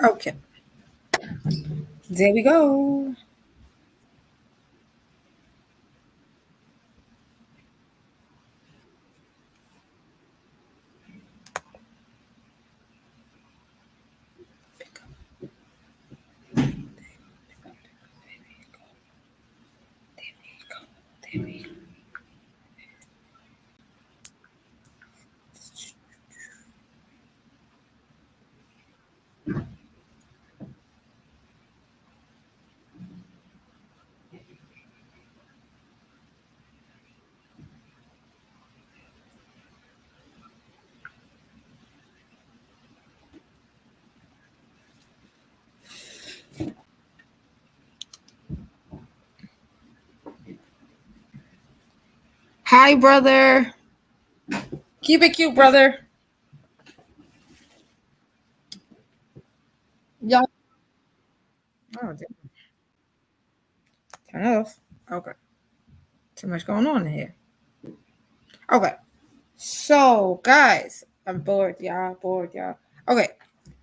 Okay. There we go. Hi, brother. Keep it cute, brother. Y'all. Oh, damn. Turn it off. Okay. Too much going on in here. Okay. So, guys, I'm bored, y'all. Bored, y'all. Okay.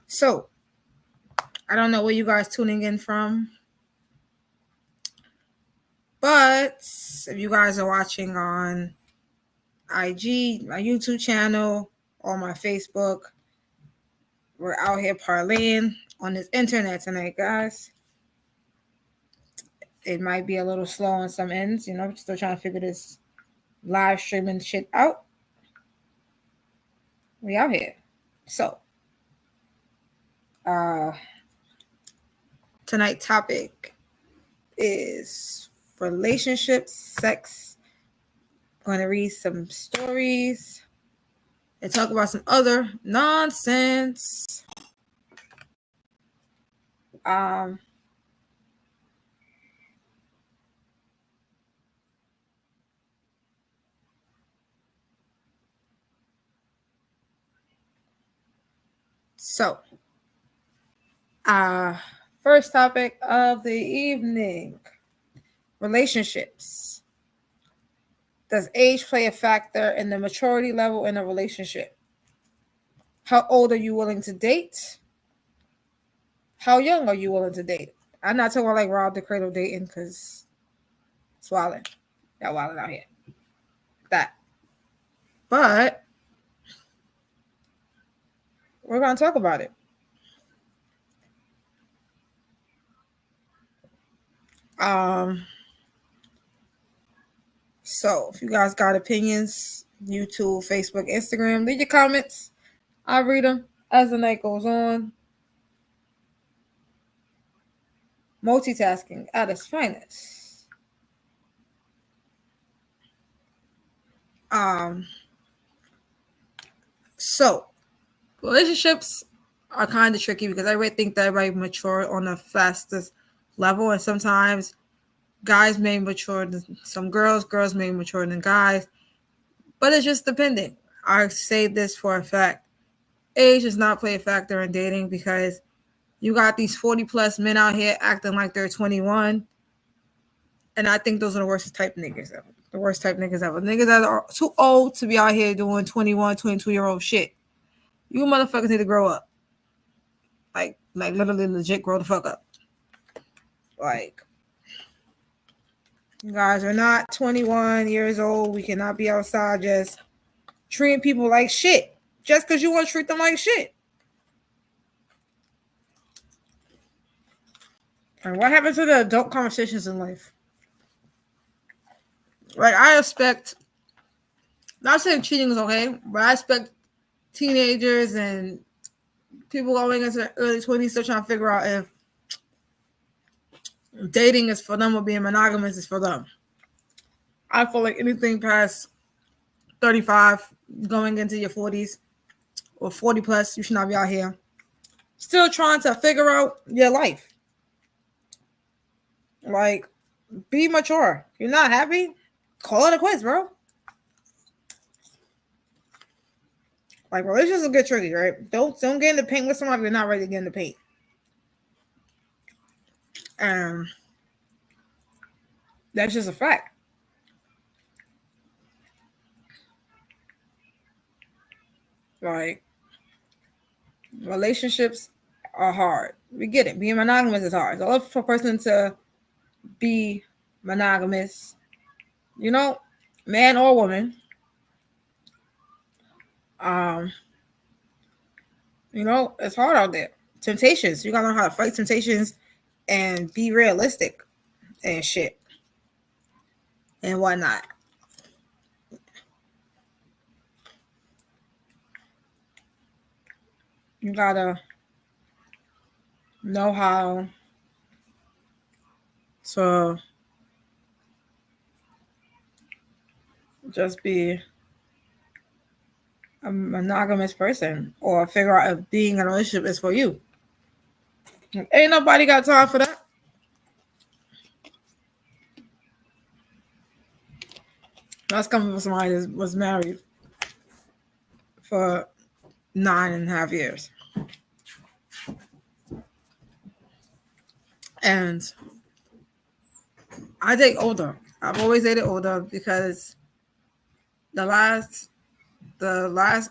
So, I don't know where you guys tuning in from, but if you guys are watching on IG, my YouTube channel, or my Facebook, we're out here parlaying on this internet tonight, guys. It might be a little slow on some ends, still trying to figure this live streaming shit out. We out here. So, tonight's topic is relationships, sex. I'm going to read some stories and talk about some other nonsense. So, first topic of the evening, relationships. Does age play a factor in the maturity level in a relationship? How old are you willing to date? How young are you willing to date? I'm not talking about like Rob the Cradle dating because it's wilding. Y'all wilding out here. That. But we're going to talk about it. So if you guys got opinions, YouTube, Facebook, Instagram, leave your comments. I'll read them as the night goes on. Multitasking at its finest. So relationships are kind of tricky because I really think that everybody mature on the fastest level, and sometimes guys may mature than some girls may mature than guys, but it's just dependent. I say this for a fact. Age does not play a factor in dating because you got these 40 plus men out here acting like they're 21. And I think those are the worst type niggas ever. The worst type niggas ever. Niggas that are too old to be out here doing 21, 22-year-old shit. You motherfuckers need to grow up. Like literally legit grow the fuck up. Like, you guys are not 21 years old. We cannot be outside just treating people like shit. Just because you want to treat them like shit. And what happens to the adult conversations in life? Like, I expect, not saying cheating is okay, but I expect teenagers and people going into their early 20s still trying to figure out if dating is for them or being monogamous is for them. I feel like anything past 35, going into your 40s or 40 plus, you should not be out here still trying to figure out your life. Like, be mature. You're not happy? Call it a quits, bro. Like, relationships get tricky, right? Don't get in the paint with somebody if you're not ready to get in the paint. That's just a fact. Like, relationships are hard. We get it. Being monogamous is hard. So for a person to be monogamous, you know, man or woman, you know, it's hard out there. Temptations. You gotta know how to fight temptations and be realistic and shit and whatnot. You gotta know how to just be a monogamous person or figure out if being in a relationship is for you. Ain't nobody got time for that. That's coming from somebody that was married for 9.5 years. And I date older. I've always dated older because the last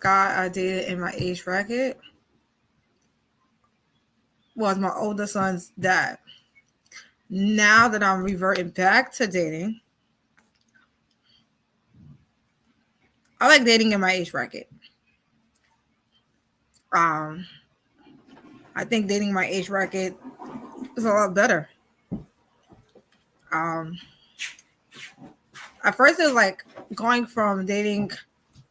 guy I dated in my age bracket was my older son's dad. Now that I'm reverting back to dating, I like dating in my age bracket. I think dating my age bracket is a lot better. At first it was like going from dating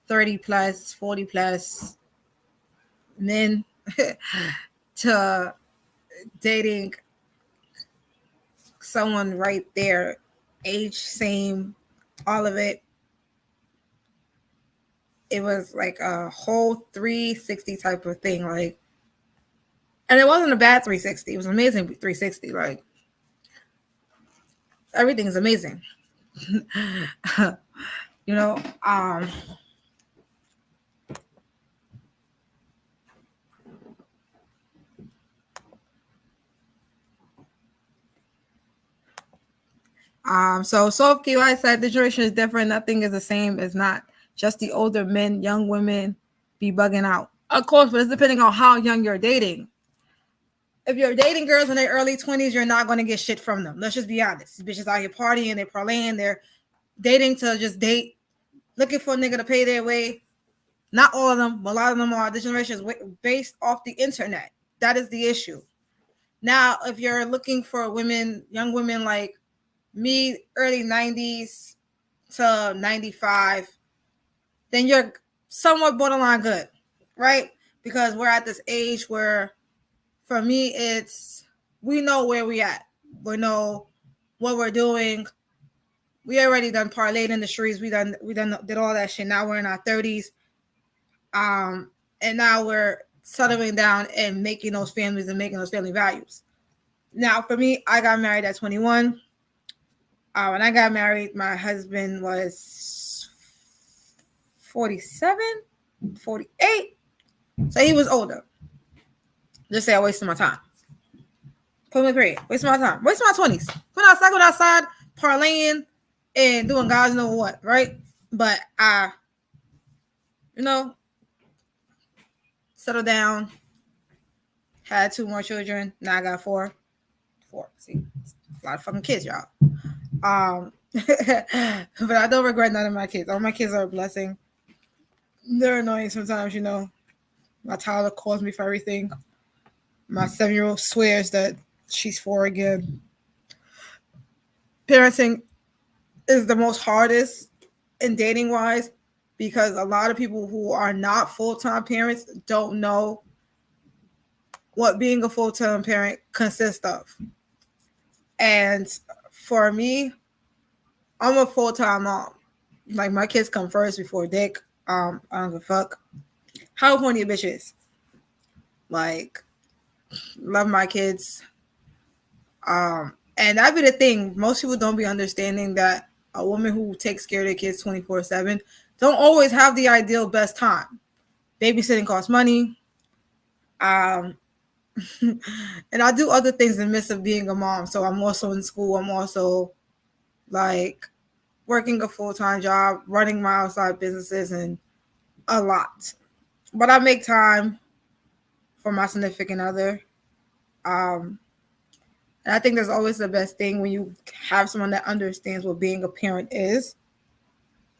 30 plus, 40 plus men to dating someone right there, age same, all of it. It was like a whole 360 type of thing. Like, and it wasn't a bad 360. It was an amazing 360. Like, everything's amazing. You know, so Sophie, I said the generation is different. Nothing is the same. It's not just the older men, young women be bugging out. Of course, but it's depending on how young you're dating. If you're dating girls in their early 20s, you're not going to get shit from them. Let's just be honest. These bitches out here partying, they're parlaying, they're dating to just date, looking for a nigga to pay their way. Not all of them, but a lot of them are. This generation is based off the internet. That is the issue. Now, if you're looking for women, young women like me, early 90s to 95, then you're somewhat borderline good, right? Because we're at this age where, for me, it's we know where we at. We know what we're doing. We already done parlayed in the streets. We done did all that shit. Now we're in our 30s. And now we're settling down and making those families and making those family values. Now, for me, I got married at 21. When I got married, my husband was 47, 48. So he was older. Just say I wasted my time. Put me period. Wasting my time. Wasting my 20s. Going outside, parlaying, and doing God's know what, right? But I, settled down, had 2 more children. Now I got 4. 4. See, a lot of fucking kids, y'all. But I don't regret none of my kids. All my kids are a blessing. They're annoying sometimes, My toddler calls me for everything. My 7-year-old swears that she's 4 again. Parenting is the most hardest in dating wise because a lot of people who are not full-time parents don't know what being a full-time parent consists of. And for me, I'm a full-time mom. Like, my kids come first before dick. I don't give a fuck how horny a bitch is. Like, love my kids. And that'd be the thing. Most people don't be understanding that a woman who takes care of their kids 24/7 don't always have the ideal best time. Babysitting costs money. And I do other things in the midst of being a mom. So I'm also in school. I'm also like working a full-time job, running my outside businesses, and a lot. But I make time for my significant other. And I think that's always the best thing when you have someone that understands what being a parent is.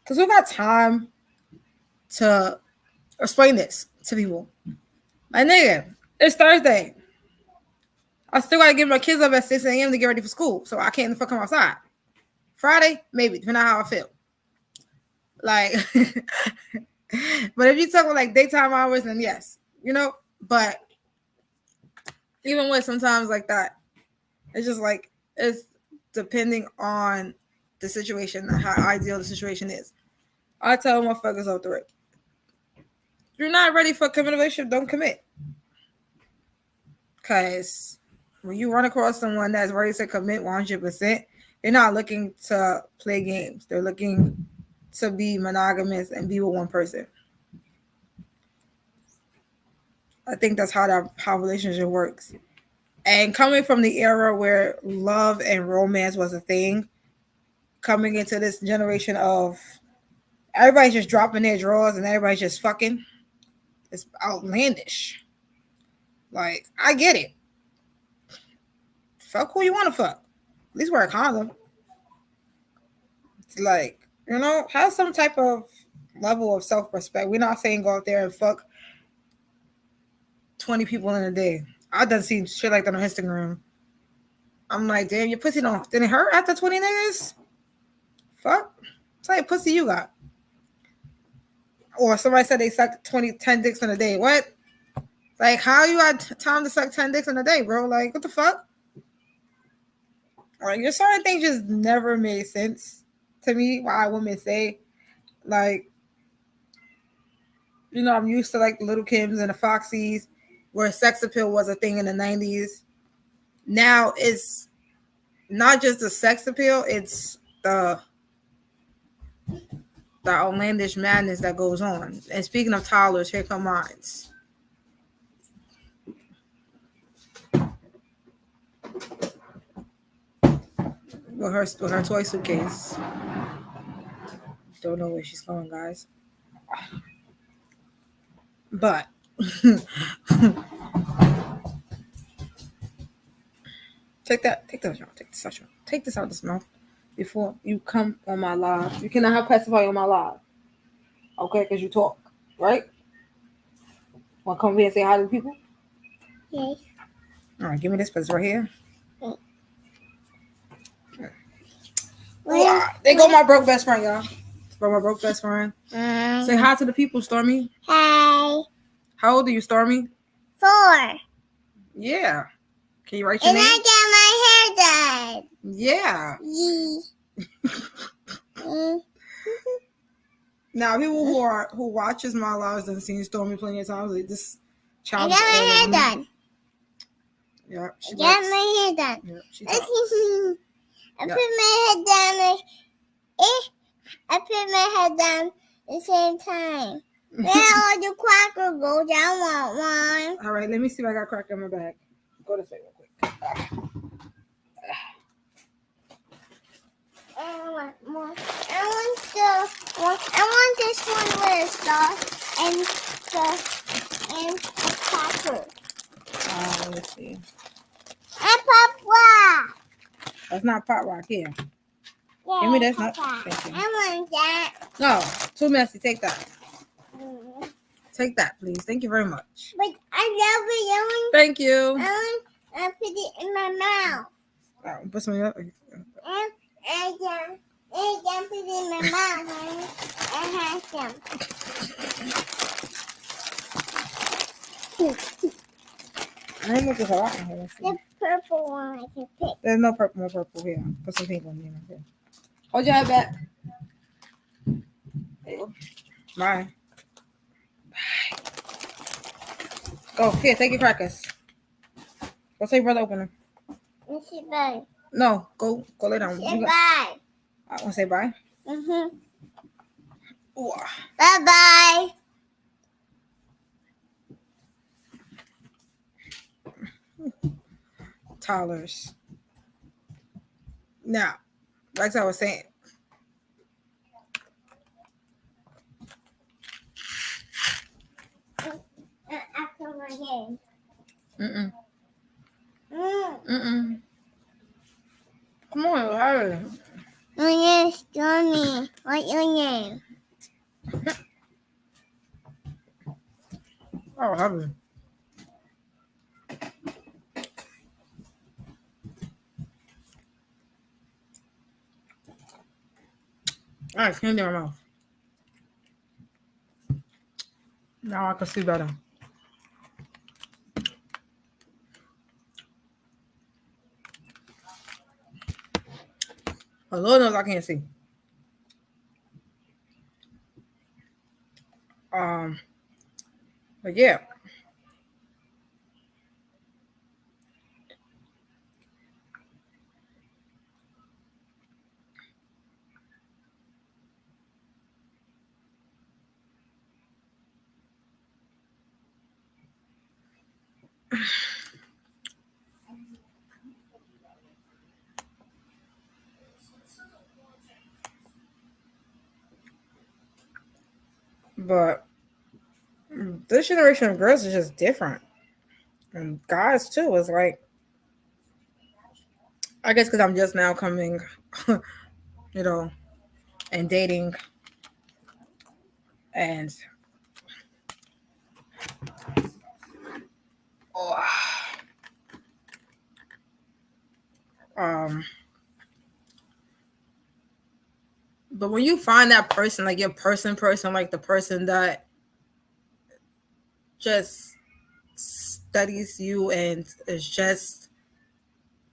Because we got time to explain this to people. My nigga, it's Thursday. I still got to get my kids up at 6 a.m. to get ready for school. So I can't fuck come outside. Friday, maybe, depending on how I feel. Like, but if you talk about like daytime hours, then yes, But even with sometimes like that, it's just like, it's depending on the situation and how ideal the situation is. I tell motherfuckers off the rip, if you're not ready for a committed relationship, don't commit. Because when you run across someone that's ready to commit 100%, they're not looking to play games. They're looking to be monogamous and be with one person. I think that's how relationship works. And coming from the era where love and romance was a thing, coming into this generation of everybody's just dropping their drawers and everybody's just fucking, it's outlandish. Like, I get it. Fuck who you want to fuck. At least wear a condom. It's like, have some type of level of self-respect. We're not saying go out there and fuck 20 people in a day. I done seen shit like that on Instagram. I'm like, damn, your pussy didn't hurt after 20 niggas? Fuck. What type of pussy you got? Or somebody said they sucked 10 dicks in a day. What? Like, how you got time to suck 10 dicks in a day, bro? Like, what the fuck? Like, there's certain things just never made sense to me. Why women say, like, I'm used to like the Little Kims and the Foxies, where sex appeal was a thing in the 90s. Now it's not just the sex appeal; it's the outlandish madness that goes on. And speaking of toddlers, here come mine. With her toy suitcase. Don't know where she's going, guys. But take this out of this mouth before you come on my live. You cannot have pacifier on my live. Okay, because you talk, right? Want to come here and say hi to people? Yes. All right, give me this piece right here. There go my broke best friend, y'all. For my broke best friend. Say hi to the people, Stormy. Hi. How old are you, Stormy? 4. Yeah. Can you write your and name? And I get my hair done. Yeah. Now, people who watches my lives and seen Stormy plenty of times, like this Child got is my older hair than me. done. Yeah, she I got likes. my hair done. Yeah, she I talks. put Yeah. my head down. I put my head down at the same time. Where all the crackers go? I want one. All right, let me see if I got cracker in my bag. Go this way real quick. I want more. I want this one with a star and the cracker. Let me see. And Papa. That's not pot rock here. Yeah, Give me this. No, Papa. thank you. I want that. No, too messy. Take that. Mm. Take that, please. Thank you very much. But I love it. Thank you. I put it in my mouth. Put some up. And I can put it in my mouth and have some. I don't know if there's a lot in here. Let's see. The purple one I can pick. There's no purple here. Put some pink one in here. Hold your head back. There you go. Bye. Go. Here, take your crackers. Go say brother open them. Let's say bye. No, go lay down. Say bye. I want to say bye. Mm-hmm. Ooh. Bye-bye. Toddlers. Now, like I was saying, After my game. mm-mm. Mm. Mm-mm. Come on, hurry. My name's Johnny. What's your name? Oh, hurry. All right, candy in my mouth. Now I can see better. Oh, Lord knows I can't see. But yeah. But this generation of girls is just different. And guys too. It's like, I guess because I'm just now coming, and dating, and um, but when you find that person, like your person, like the person that just studies you and is just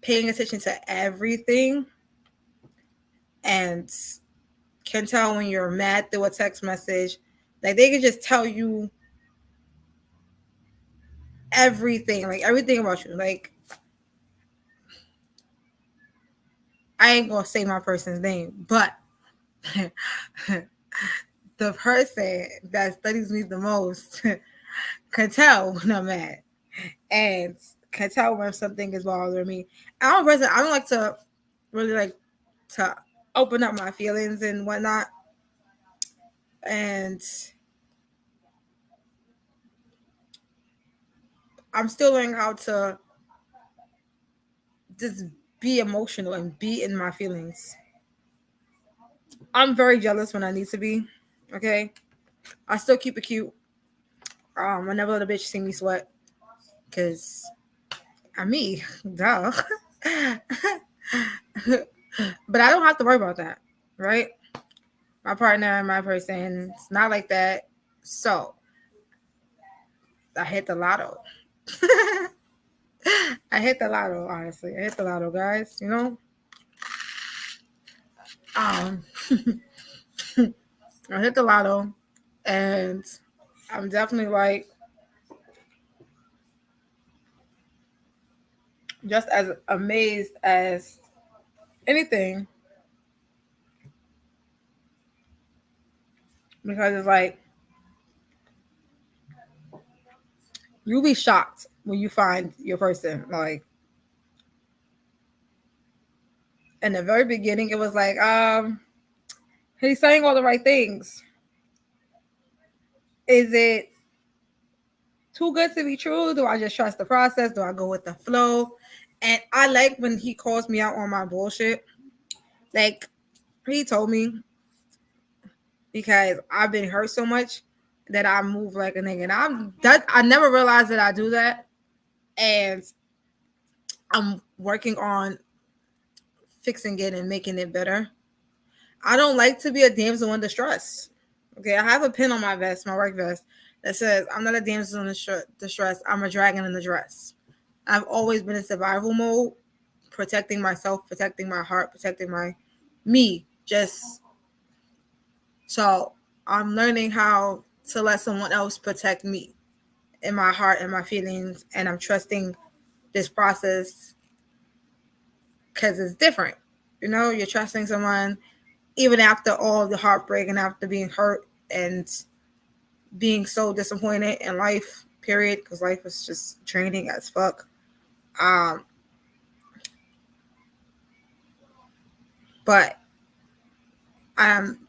paying attention to everything and can tell when you're mad through a text message, like they can just tell you everything, like everything about you. Like, I ain't gonna say my person's name, but the person that studies me the most can tell when I'm mad and can tell when something is bothering me. I don't like to really like to open up my feelings and whatnot. And I'm still learning how to just be emotional and be in my feelings. I'm very jealous when I need to be. Okay. I still keep it cute. I never let a bitch see me sweat. Cause I'm me. Duh. But I don't have to worry about that. Right? My partner and my person, it's not like that. So I hit the lotto. I hit the lotto, honestly. I hit the lotto, guys, I hit the lotto and I'm definitely like just as amazed as anything, because it's like you'll be shocked when you find your person. Like in the very beginning, it was like, he's saying all the right things. Is it too good to be true? Do I just trust the process? Do I go with the flow? And I like when he calls me out on my bullshit. Like he told me, because I've been hurt so much that I move like a nigga. And I never realized that I do that. And I'm working on fixing it and making it better. I don't like to be a damsel in distress. Okay, I have a pin on my vest, my work vest, that says I'm not a damsel in distress. I'm a dragon in the dress. I've always been in survival mode, protecting myself, protecting my heart, protecting my me. Just so I'm learning how to let someone else protect me and my heart and my feelings, and I'm trusting this process because it's different. You know, you're trusting someone even after all the heartbreak and after being hurt and being so disappointed in life, period, because life is just draining as fuck. Um, but I'm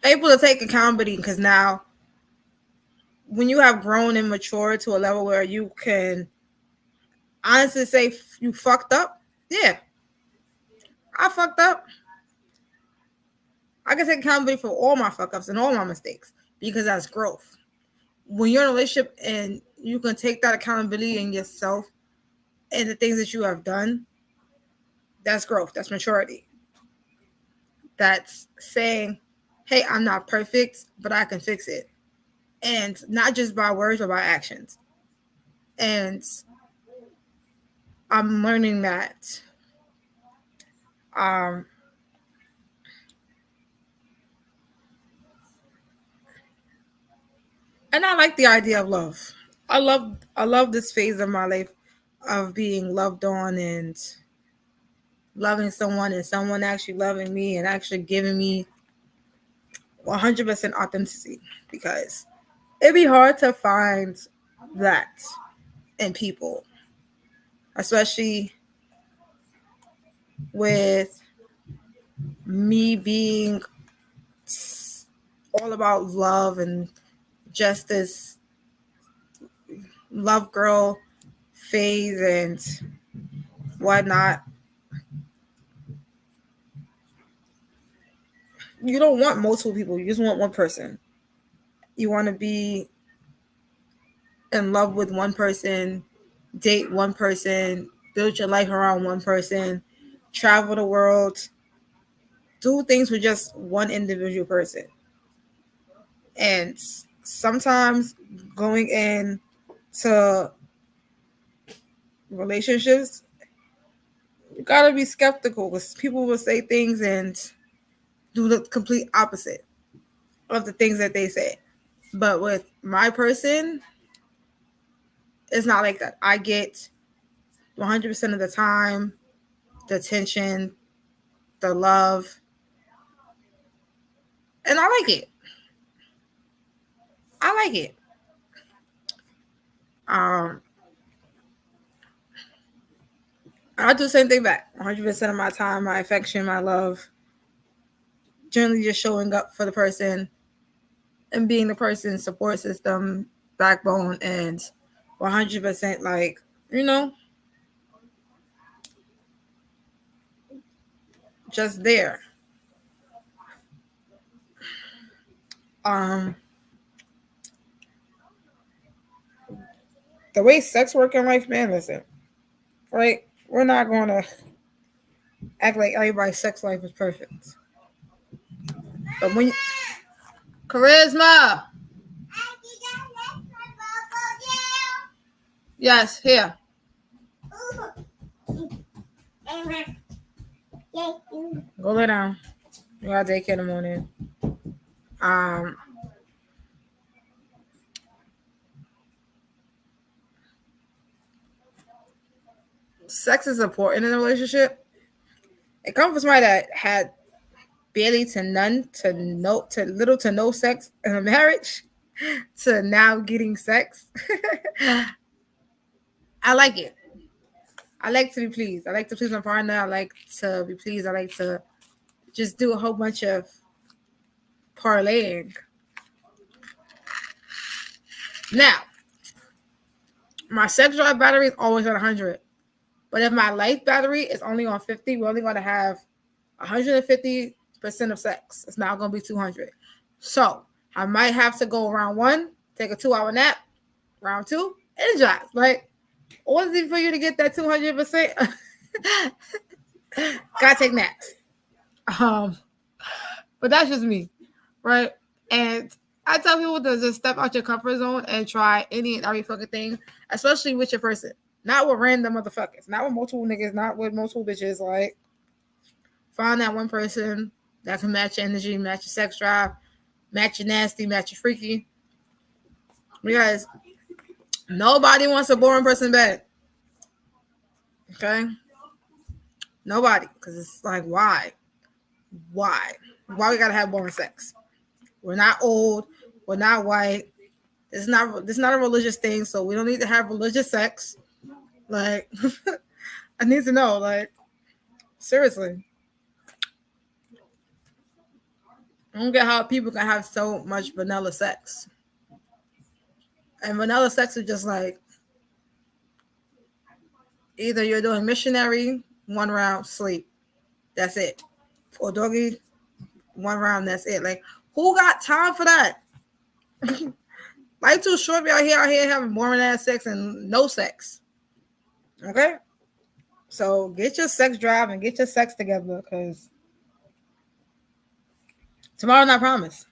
able to take accountability because now, when you have grown and matured to a level where you can honestly say you fucked up, yeah, I fucked up. I can take accountability for all my fuck ups and all my mistakes because that's growth. When you're in a relationship and you can take that accountability in yourself and the things that you have done, that's growth. That's maturity. That's saying, hey, I'm not perfect, but I can fix it. And not just by words, but by actions. And I'm learning that. Um, and I like the idea of love. I love this phase of my life of being loved on and loving someone and someone actually loving me and actually giving me 100% authenticity, because it'd be hard to find that in people, especially with me being all about love and just this love girl phase and whatnot. You don't want multiple people, you just want one person. You want to be in love with one person, date one person, build your life around one person, travel the world, do things with just one individual person. And sometimes going in to relationships, you gotta be skeptical because people will say things and do the complete opposite of the things that they say. But with my person, it's not like that. I get 100% of the time the attention, the love, and I like it. I like it. Um, I do the same thing back. 100% of my time, my affection, my love, generally just showing up for the person and being the person's support system, backbone, and 100% like, you know, just there. Um, the way sex work in life, man, listen, right? We're not going to act like everybody's sex life is perfect. But when charisma, yes, here, go lay down. You got daycare in the morning. Um, sex is important in a relationship. It comes from somebody that had barely to none to little to no sex in a marriage to now getting sex. I like it. I like to be pleased. I like to please my partner. I like to be pleased. I like to just do a whole bunch of parlaying. Now, my sex drive battery is always at 100. But if my life battery is only on 50, we're only going to have 150% of sex. It's not going to be 200. So I might have to go round one, take a 2-hour nap, round two, energize. Like, what is it for you to get that 200%? Gotta take naps. But that's just me, right? And I tell people to just step out your comfort zone and try any and every fucking thing, especially with your person. Not with random motherfuckers. Not with multiple niggas. Not with multiple bitches. Like, find that one person that can match your energy, match your sex drive, match your nasty, match your freaky. Because nobody wants a boring person in bed. Okay? Nobody. Because it's like, why? Why? Why we gotta have boring sex? We're not old. We're not white. This is not a religious thing, so we don't need to have religious sex. Like, I need to know, like, seriously. I don't get how people can have so much vanilla sex. And vanilla sex is just like, either you're doing missionary, 1 round, sleep. That's it. Or doggy, 1 round, that's it. Like, who got time for that? Life too short to be out here having boring ass sex and no sex. Okay? So get your sex drive and get your sex together, because tomorrow not promised.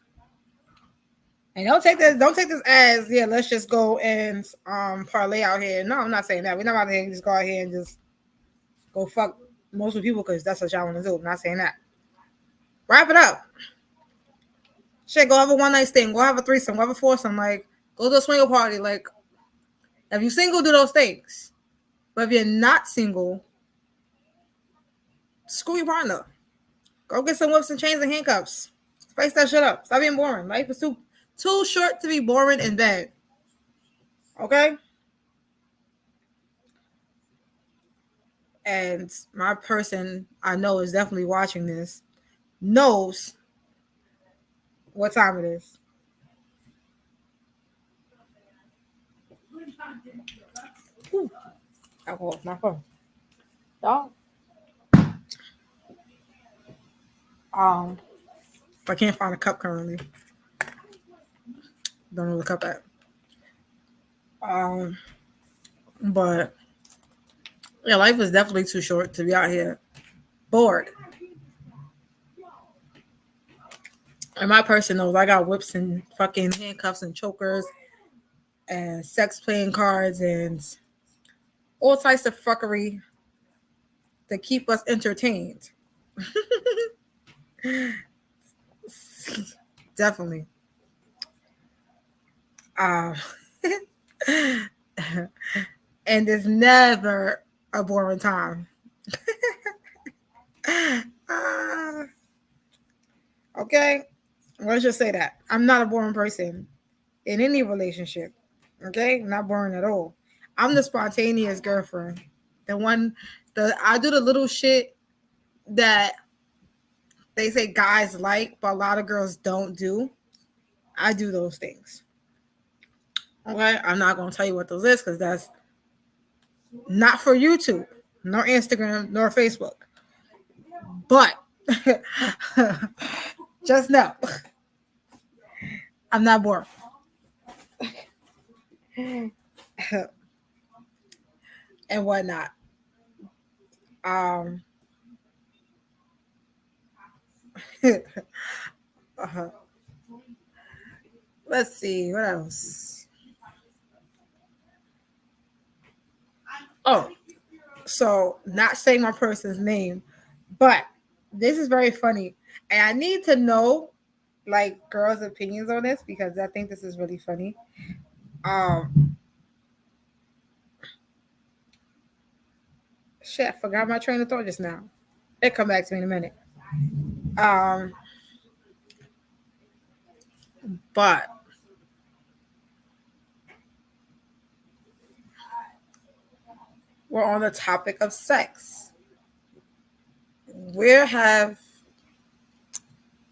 And don't take this as, yeah, let's just go and parlay out here. No, I'm not saying that. We're not out here just go out here and just go fuck most of the people because that's what y'all want to do. I'm not saying that. Wrap it up. Shit, go have a one night stand. Go have a threesome. Go have a foursome. Like, go to a swinger party. Like, if you're single, do those things. But if you're not single, screw your partner. Go get some whips and chains and handcuffs. Spice that shit up. Stop being boring. Life is too short to be boring in bed. Okay? And my person I know is definitely watching this, knows what time it is. Whew. Alcohol off my phone. Y'all. I can't find a cup currently. Don't know where the cup at. But yeah, life is definitely too short to be out here bored. And my person knows I got whips and fucking handcuffs and chokers and sex playing cards and all types of fuckery to keep us entertained. Definitely. And it's never a boring time. Okay? Let's just say that. I'm not a boring person in any relationship. Okay? Not boring at all. I'm the spontaneous girlfriend. I do the little shit that they say guys like, but a lot of girls don't do. I do those things. Okay? I'm not going to tell you what those is because that's not for YouTube, nor Instagram, nor Facebook. But just know, I'm not bored. And whatnot. Uh-huh. Let's see, what else? Oh, so not saying my person's name, but this is very funny. And I need to know like girls' opinions on this because I think this is really funny. Shit, I forgot my train of thought just now. It come back to me in a minute. Um, but we're on the topic of sex.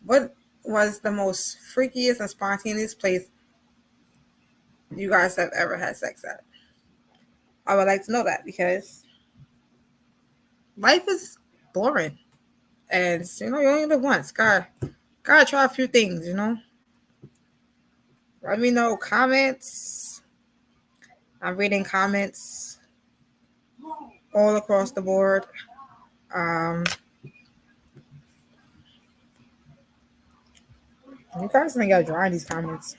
What was the most freakiest and spontaneous place you guys have ever had sex at? I would like to know that because life is boring. And you only live once. Gotta try a few things, Let me know comments. I'm reading comments all across the board. You guys think I drawing these comments.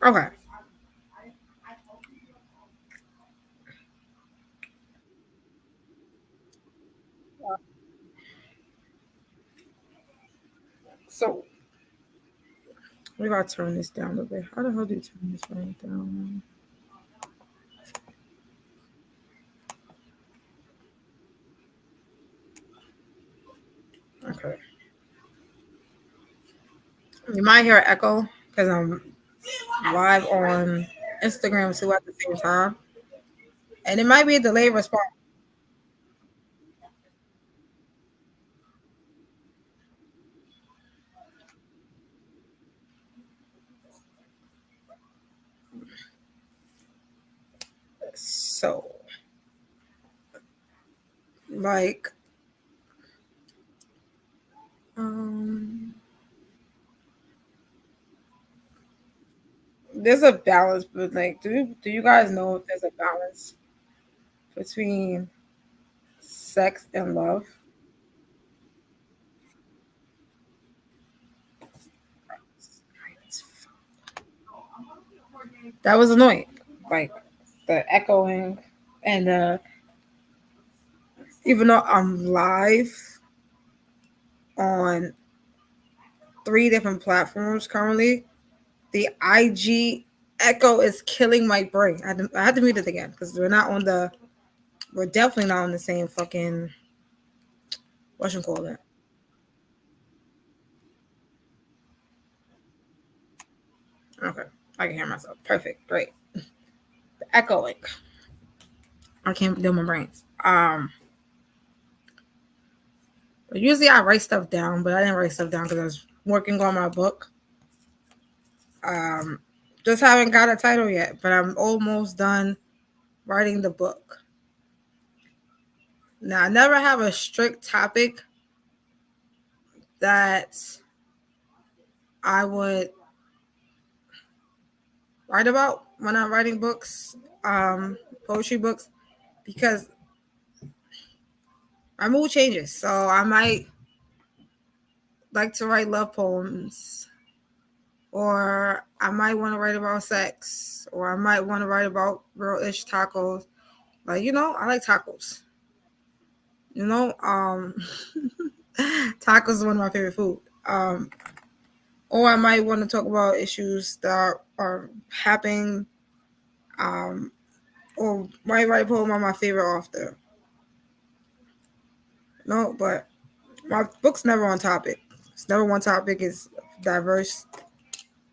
Okay. So we gotta turn this down a little bit. How the hell do you turn this right down? Okay. You might hear an echo because I'm live on Instagram too at the same time. And it might be a delayed response. So like um there's a balance, but like do you guys know if there's a balance between sex and love? That was annoying. Like the echoing and even though I'm live on 3 different platforms currently, the IG echo is killing my brain. I had to mute it again because we're definitely not on the same fucking, what you call it. Okay, I can hear myself. Perfect, great. The echoing. I can't do my brains. But usually I write stuff down, but I didn't write stuff down because I was working on my book. Um, just haven't got a title yet, but I'm almost done writing the book. Now I never have a strict topic that I would write about when I'm writing books, poetry books, because my mood changes. So I might like to write love poems, or I might want to write about sex, or I might want to write about real-ish tacos. Like, I like tacos. You know, tacos is one of my favorite food. Or I might want to talk about issues that are happening, um, or might write a poem on my favorite author. No, but my book's never on topic. It's never one topic. It's diverse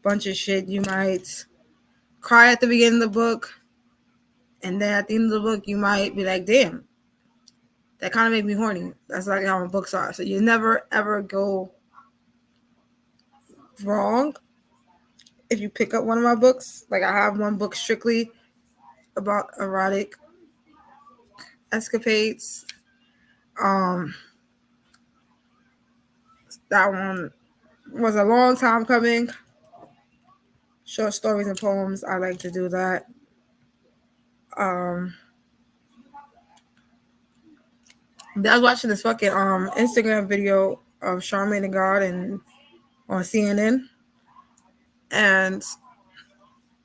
bunch of shit. You might cry at the beginning of the book, and then at the end of the book, you might be like, "Damn, that kind of made me horny." That's like how my books are. So you never ever go wrong if you pick up one of my books. Like I have one book strictly about erotic escapades. Um, that one was a long time coming. Short stories and poems. I like to do that. Um, I was watching this fucking Instagram video of Charmaine the God and on CNN, and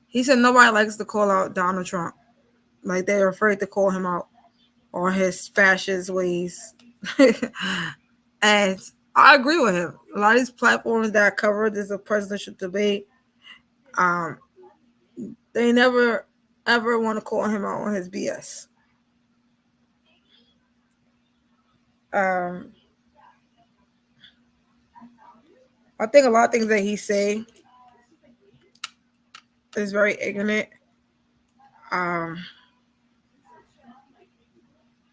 he said nobody likes to call out Donald Trump. Like they're afraid to call him out on his fascist ways. And I agree with him. A lot of these platforms that I covered this a presidential debate, um, they never ever want to call him out on his BS. Um, I think a lot of things that he say is very ignorant. Um,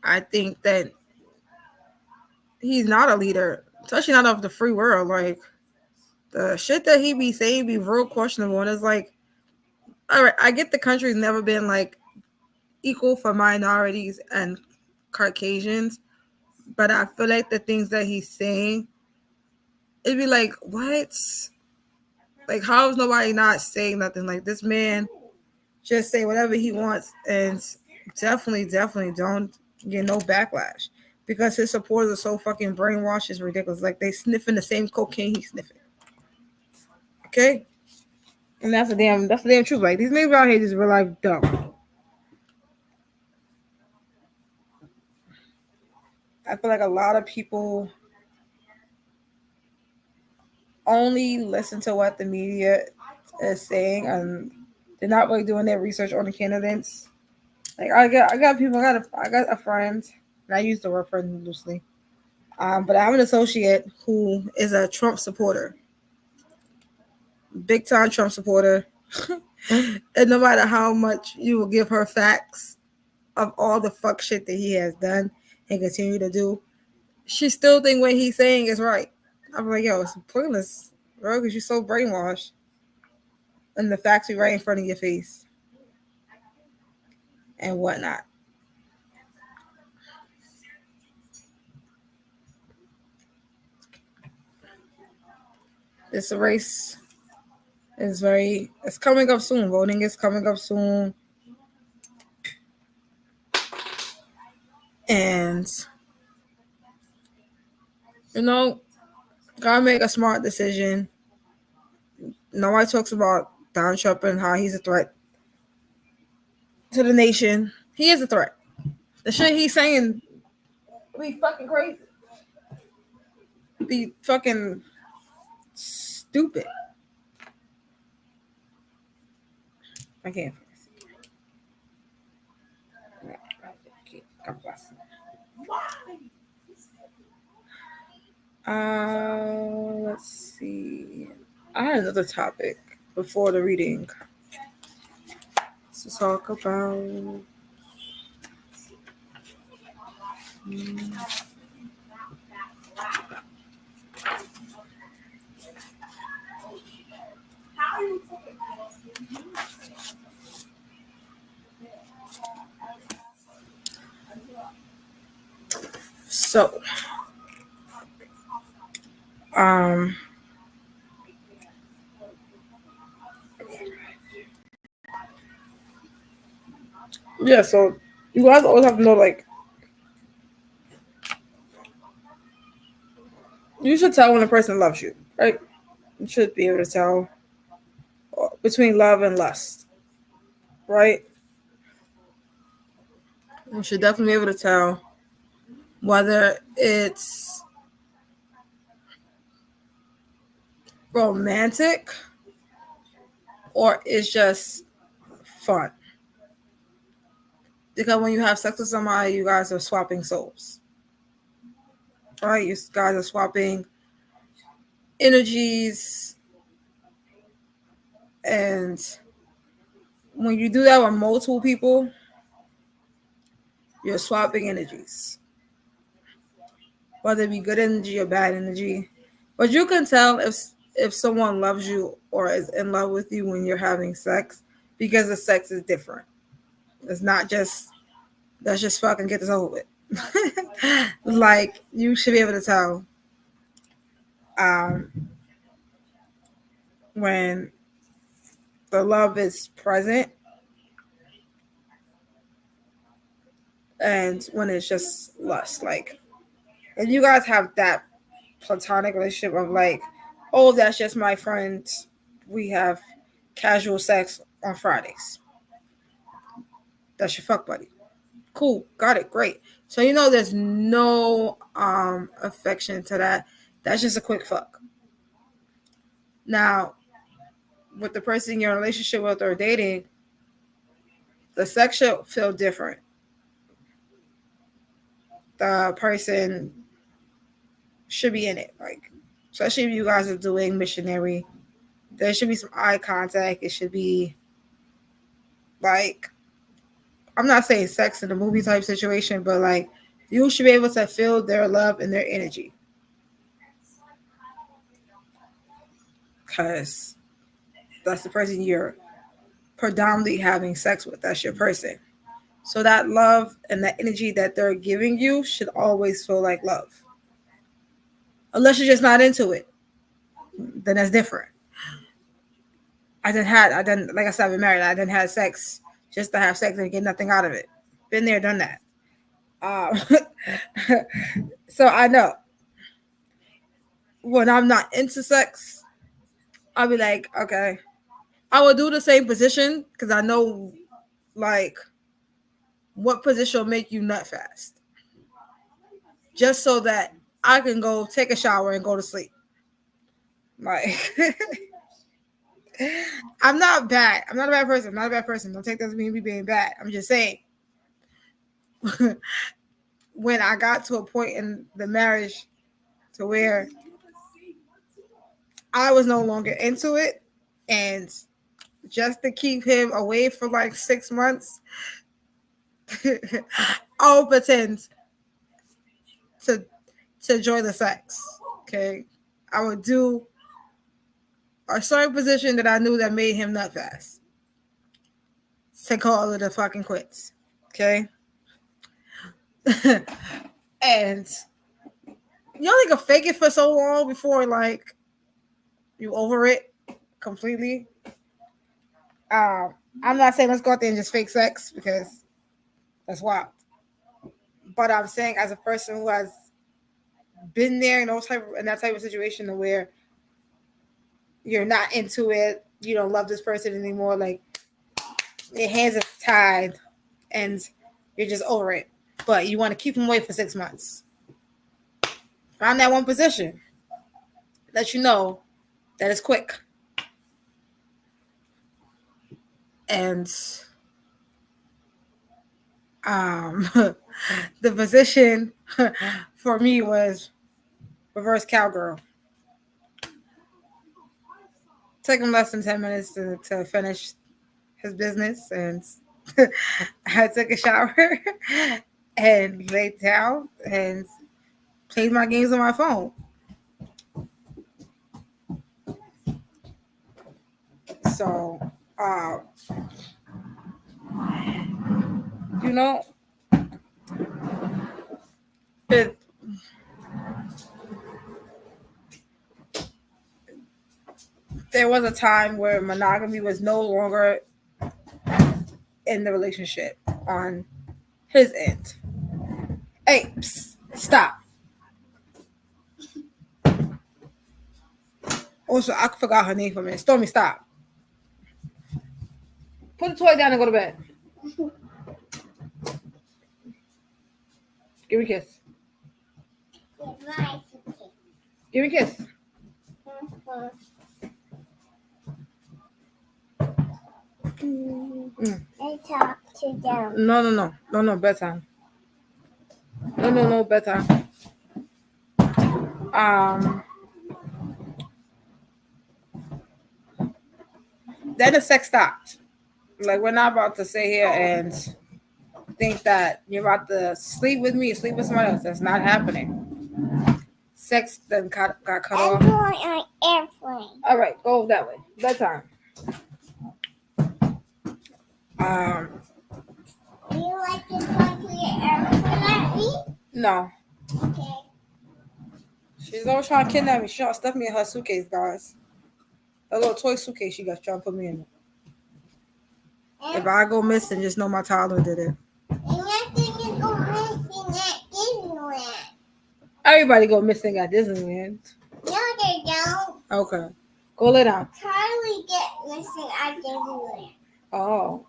I think that he's not a leader, especially not of the free world. Like the shit that he be saying be real questionable, and it's like, all right, I get the country's never been like equal for minorities and Caucasians, but I feel like the things that he's saying, it'd be like, what? Like, how is nobody not saying nothing? Like this man just say whatever he wants, and definitely don't get no backlash because his supporters are so fucking brainwashed. It's ridiculous. Like they sniffing the same cocaine he's sniffing. Okay, And that's the damn truth. Like these niggas out here just real life dumb. I feel like a lot of people only listen to what the media is saying, and they're not really doing their research on the candidates. Like I got people. I got a friend, and I use the word friend loosely. But I have an associate who is a Trump supporter, big time Trump supporter. And no matter how much you will give her facts of all the fuck shit that he has done and continue to do, she still think what he's saying is right. I'm like, yo, it's pointless, bro, because you're so brainwashed. And the facts are right in front of your face and whatnot. This race it's coming up soon. Voting is coming up soon. And, gotta make a smart decision. Nobody talks about Donald Trump and how he's a threat to the nation. He is a threat. The shit he's saying be fucking crazy. Be fucking stupid. I can't. God bless. Let's see. I had another topic before the reading to talk about. So, yeah, so you guys always have to know, like, you should tell when a person loves you, right? You should be able to tell between love and lust, right? You should definitely be able to tell whether it's romantic or it's just fun. Because when you have sex with somebody, you guys are swapping souls. Right? You guys are swapping energies. And when you do that with multiple people, you're swapping energies. Whether it be good energy or bad energy. But you can tell if someone loves you or is in love with you when you're having sex, because the sex is different. It's not just, let's just fucking get this over with. Like, you should be able to tell when the love is present and when it's just lust. Like, if you guys have that platonic relationship of like, oh, that's just my friend, we have casual sex on Fridays, that's your fuck buddy. Cool, got it, great. So there's no affection to that. That's just a quick fuck. Now, with the person you're in a relationship with or dating, the sex should feel different. The person should be in it, like, especially if you guys are doing missionary. There should be some eye contact. It should be like, I'm not saying sex in a movie type situation, but like, you should be able to feel their love and their energy. Because that's the person you're predominantly having sex with. That's your person. So that love and that energy that they're giving you should always feel like love. Unless you're just not into it, then that's different. Like I said, I've been married. I didn't have sex just to have sex and get nothing out of it. Been there, done that. So I know when I'm not into sex, I'll be like, okay, I would do the same position because I know, like, what position will make you nut fast. Just so that I can go take a shower and go to sleep. Like, I'm not bad. I'm not a bad person. I'm not a bad person. Don't take that as me being bad. I'm just saying. When I got to a point in the marriage to where I was no longer into it, and just to keep him away for like 6 months, I'll pretend to enjoy the sex. Okay, I would do a certain position that I knew that made him nut fast to call it a fucking quits. Okay, and you only can fake it for so long before like you over it completely. I'm not saying let's go out there and just fake sex because that's wild. But I'm saying as a person who has been there in that type of situation where you're not into it, you don't love this person anymore, like your hands are tied and you're just over it. But you want to keep them away for 6 months. Find that one position. Let you know that it's quick. And the position for me was reverse cowgirl. Took him less than 10 minutes to finish his business, and I took a shower and laid down and played my games on my phone. So, you know, there was a time where monogamy was no longer in the relationship on his end. Hey, psst, stop. Also, I forgot her name for a minute. Stormy, stop. Put the toy down and go to bed. Give me a kiss. Give me a kiss. I talk to them. No, bedtime. No, bedtime. Then the sex stopped. Like, we're not about to sit here and think that you're about to sleep with me or sleep with somebody else. That's not happening. Sex then got cut off. I'm going on airplane. All right, go that way. Bedtime. Do you like to talk to your airplane at me? No. Okay. She's always trying to kidnap me. She's trying to stuff me in her suitcase, guys. A little toy suitcase she got trying to put me in. If I go missing, just know my toddler did it. Everybody go missing at Disneyland. No, they don't. Okay. Go lay down. Charlie get missing at Disneyland. Oh.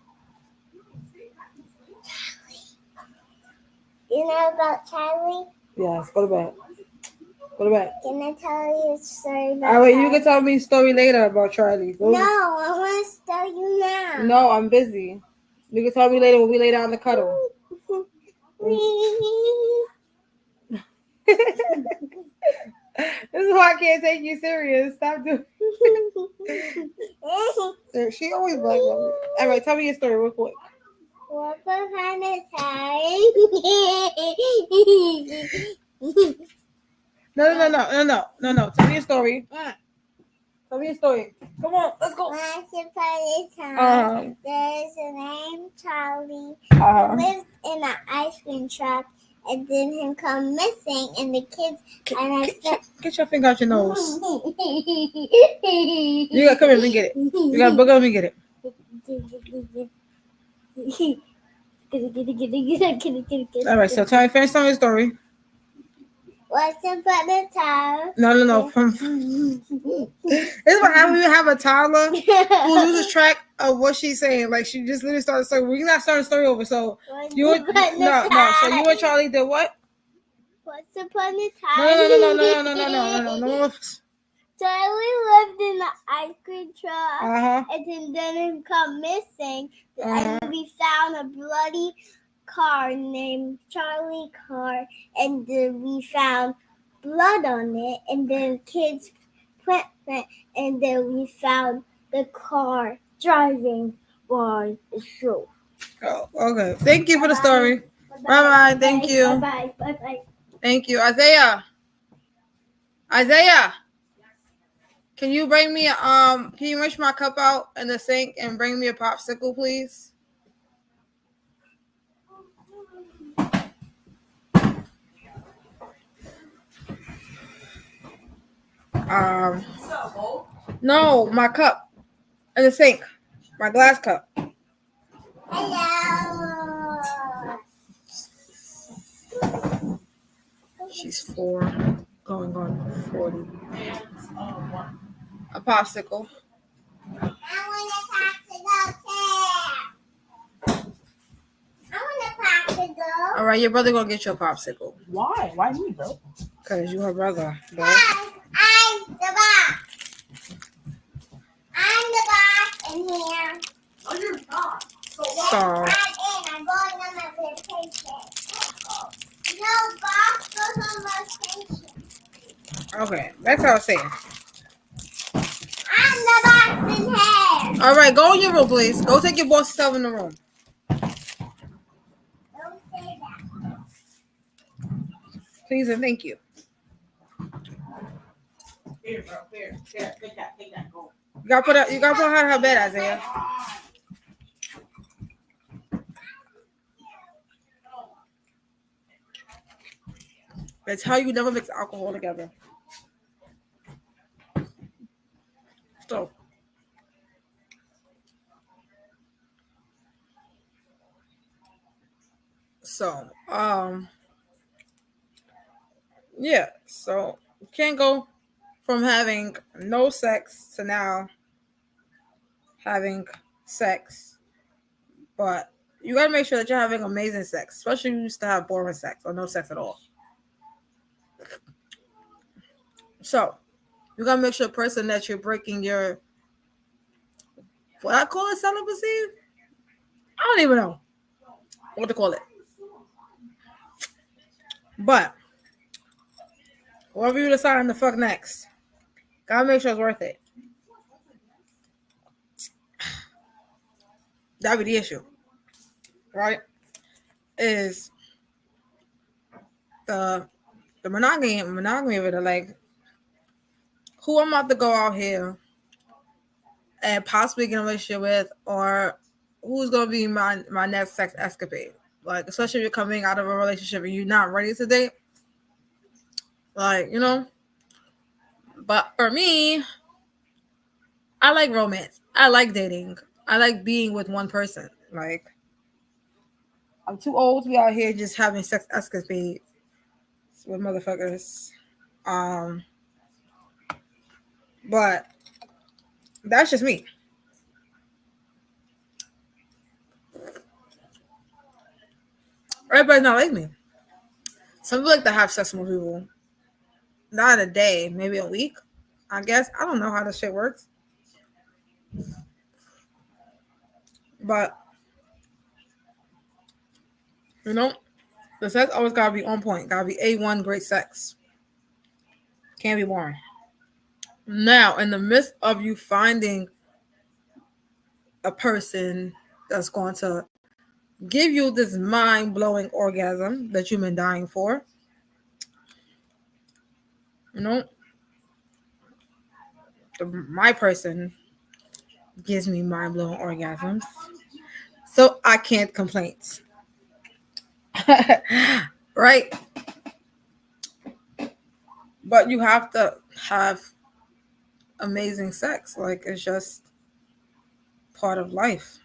You know about Charlie? Yes, go to bed. Go to bed. Can I tell you a story about All right, Charlie? you can tell me a story later about Charlie. Go. No, I want to tell you now. No, I'm busy. You can tell me later when we lay down to cuddle. This is why I can't take you serious. Stop doing. She always like me. All right, tell me your story real quick. Once upon a time. No. Tell me your story. Tell me your story. Come on, let's go. Once upon a time, there's a named Charlie who lived in an ice cream truck, and then him come missing, and the kids get your finger out your nose. You gotta come here, let me get it. You gotta booger, let me get it. All right, so finish telling your story. Once upon a time. No. This is what happens when you have a toddler who loses track of what she's saying. Like she just literally started the story. We're not starting the story over. So Once you upon a no. So you time. and Charlie did what? Once upon a time. No. Charlie lived in the ice cream truck, Uh-huh. and then it come missing, Uh-huh. and we found a bloody car named Charlie Car, and then we found blood on it, and then kids went, and then we found the car driving by itself. Oh, okay. Thank you for the story. Bye. Thank you. Bye. Thank you, Isaiah. Isaiah, can you bring me can you reach my cup out in the sink and bring me a popsicle, please? No, my cup in the sink, my glass cup. Hello. She's 4, going on 40. A popsicle. I want a popsicle too. I want a popsicle. All right, your brother gonna get you a popsicle. Why? Why me, bro? Cause you her brother, bro. I'm the boss. I'm the boss in here. Oh, you're not. So I'm going on my vacation. No, boss goes on vacation. okay, that's what I was saying. I'm the boss in here. All right, go in your room, please. Go take your boss stuff in the room. Don't say that. Please and thank you. Here, bro. Here. Take that. Go. You gotta put her in her bed, Isaiah. That's how you never mix alcohol together. So, yeah. So you can't go from having no sex to now having sex, but you gotta make sure that you're having amazing sex, especially if you used to have boring sex or no sex at all. So you gotta make sure the person that you're breaking your what I call it celibacy. I don't even know what to call it, but whoever you decide to fuck next, gotta make sure it's worth it. That be the issue, right? Is the monogamy of it, like who I'm about to go out here and possibly get in a relationship with, or who's gonna be my next sex escapade. Like, especially if you're coming out of a relationship and you're not ready to date. Like, you know. But for me, I like romance. I like dating. I like being with one person. Like, I'm too old to be out here just having sex escapades with motherfuckers. But that's just me. Everybody's not like me. Some people like to have sex with people. Not a day, maybe a week. I guess. I don't know how this shit works. But, you know, the sex always gotta be on point. Gotta be A1 great sex. Can't be boring. Now, in the midst of you finding a person that's going to give you this mind-blowing orgasm that you've been dying for, you know, my person gives me mind-blowing orgasms, so I can't complain. Right? But you have to have amazing sex. Like, it's just part of life.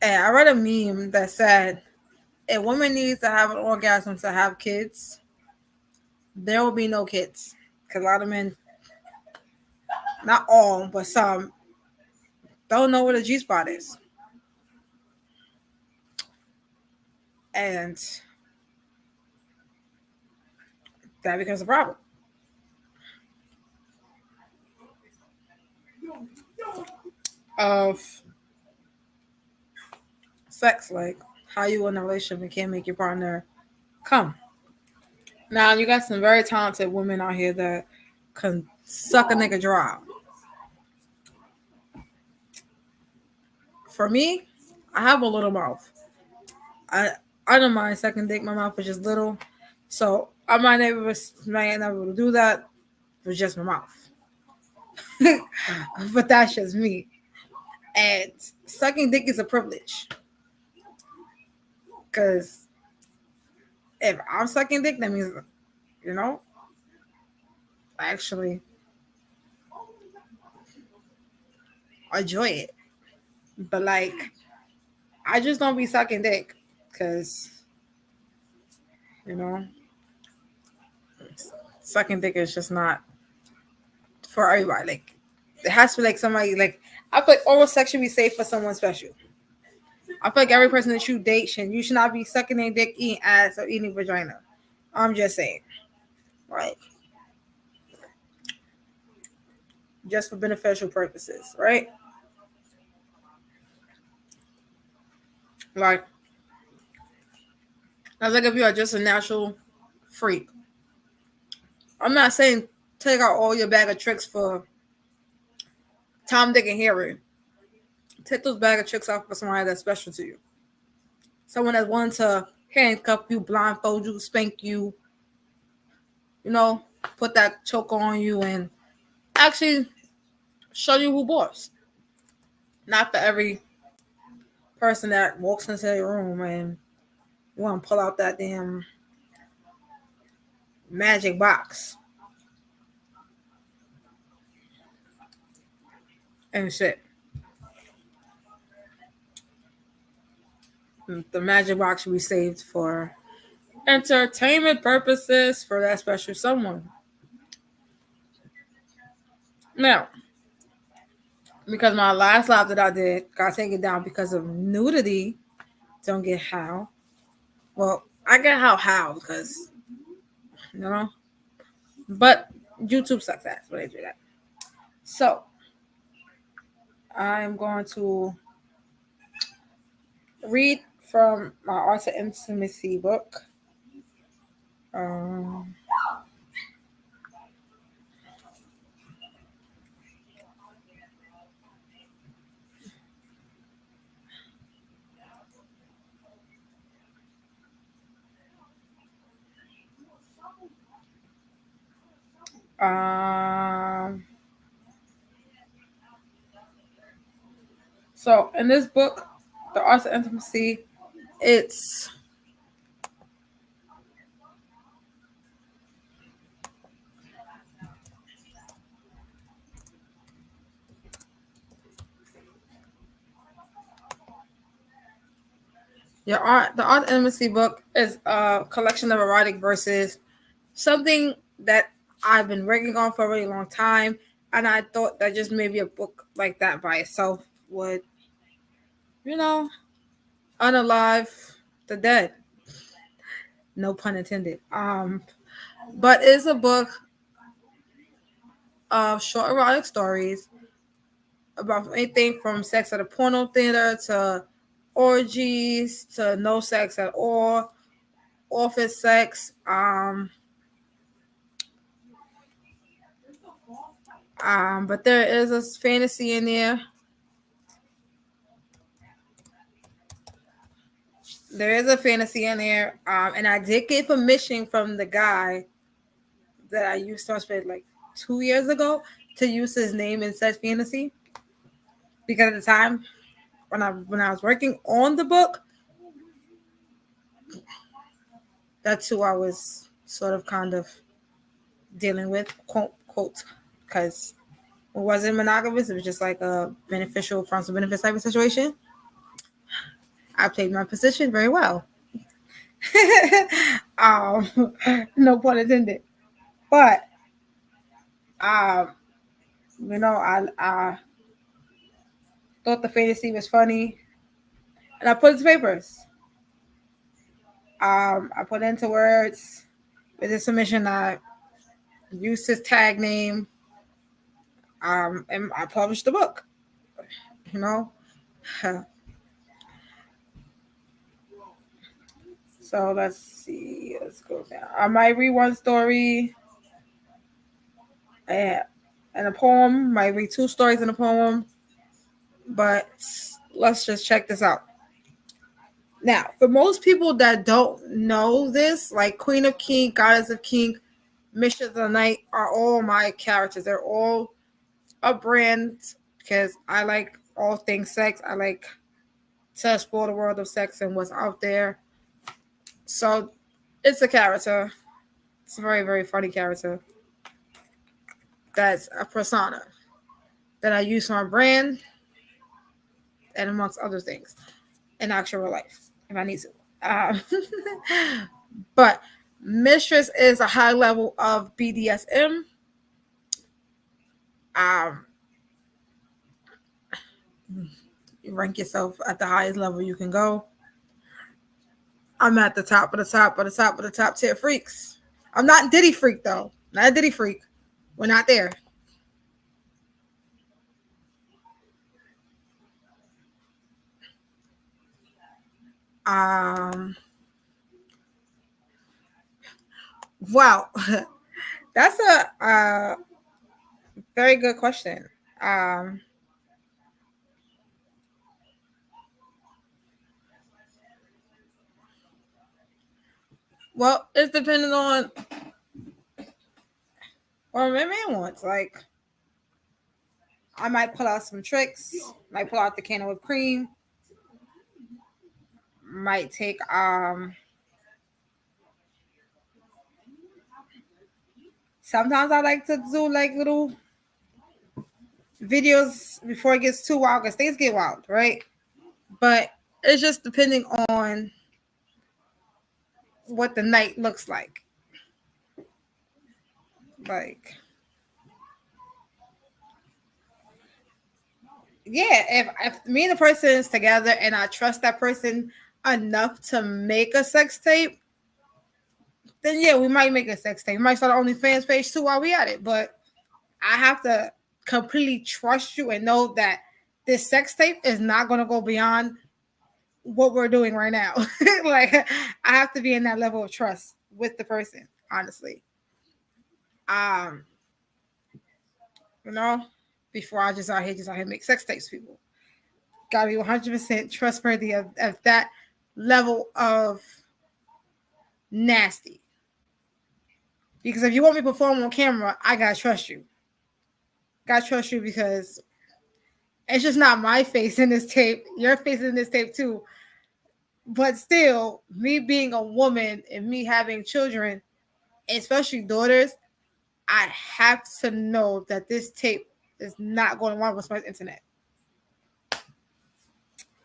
And I read a meme that said, a woman needs to have an orgasm to have kids. there will be no kids. Because a lot of men, not all, but some, don't know what a G spot is. And that becomes a problem of sex, like how you in a relationship and can't make your partner come. Now you got some very talented women out here that can suck a nigga dry. For me, I have a little mouth. I I don't mind sucking dick. My mouth is just little, so I might not be able to do that with just my mouth. But that's just me. And sucking dick is a privilege because if I'm sucking dick, that means you know actually I enjoy it. But like, I just don't be sucking dick because you know sucking dick is just not for everybody. Like, it has to be like somebody like I feel like oral sex should be safe for someone special. I feel like every person that you date you should not be sucking their dick, eating ass, or eating vagina. I'm just saying, right? Just for beneficial purposes, right? Like, I was like, if you are just a natural freak, I'm not saying take out all your bag of tricks for Tom, Dick, and Harry. Take those bag of tricks out for somebody that's special to you. Someone that's willing to handcuff you, blindfold you, spank you, put that choke on you, and actually show you who boss. Not for every person that walks into your room and you want to pull out that damn magic box and shit. The magic box should be saved for entertainment purposes for that special someone. Now, because my last live that I did got taken down because of nudity, don't get how. Well, I get how because but YouTube sucks ass when they do that. So I'm going to read from my Art of Intimacy book. Um, um, so in this book, The Art of Intimacy, it's the Art of Intimacy book is a collection of erotic verses, something that I've been working on for a really long time, and I thought that just maybe a book like that by itself would, unalive the dead. No pun intended. But it's a book of short erotic stories about anything from sex at a porno theater to orgies to no sex at all, office sex. But there is a fantasy in there. There is a fantasy in there. And I did get permission from the guy that I used to spend like 2 years ago to use his name in said fantasy. Because at the time when I was working on the book, that's who I was sort of kind of dealing with, quote, because it wasn't monogamous. It was just like a beneficial, friends with benefits type of situation. I played my position very well. No pun intended. But um, I thought the fantasy was funny, and I put it to papers. I put into words with the submission. I used his tag name. And I published the book. You know, so let's see. Let's go down. I might read one story and a poem. Might read two stories in a poem. But let's just check this out. Now, for most people that don't know this, like Queen of King, Goddess of King, Mistress of the Night are all my characters. They're all a brand because I like all things sex. I like to explore the world of sex and what's out there. So it's a character. It's a very, very funny character. That's a persona that I use for my brand and amongst other things in actual life if I need to. But Mistress is a high level of BDSM. Um, you rank yourself at the highest level you can go. I'm at the top of the top of the top of the top tier freaks. I'm not Diddy freak though. Not a Diddy freak. We're not there. Um, wow, that's a very good question. Um, well, it's depending on what my man wants. Like, I might pull out some tricks. Might pull out the can of whipped cream. Might take Sometimes I like to do like little videos before it gets too wild because things get wild, right? But it's just depending on what the night looks like. Like, yeah, if me and the person is together and I trust that person enough to make a sex tape, then yeah, we might make a sex tape. We might start an OnlyFans page too while we at it. But I have to completely trust you and know that this sex tape is not going to go beyond what we're doing right now. Like, I have to be in that level of trust with the person, honestly. Um, you know, before I just out here make sex tapes, people gotta be 100% trustworthy of that level of nasty. Because if you want me to perform on camera, I gotta trust you. Gotta trust you because it's just not my face in this tape. Your face in this tape too. But still, me being a woman and me having children, especially daughters, I have to know that this tape is not going to want to my internet.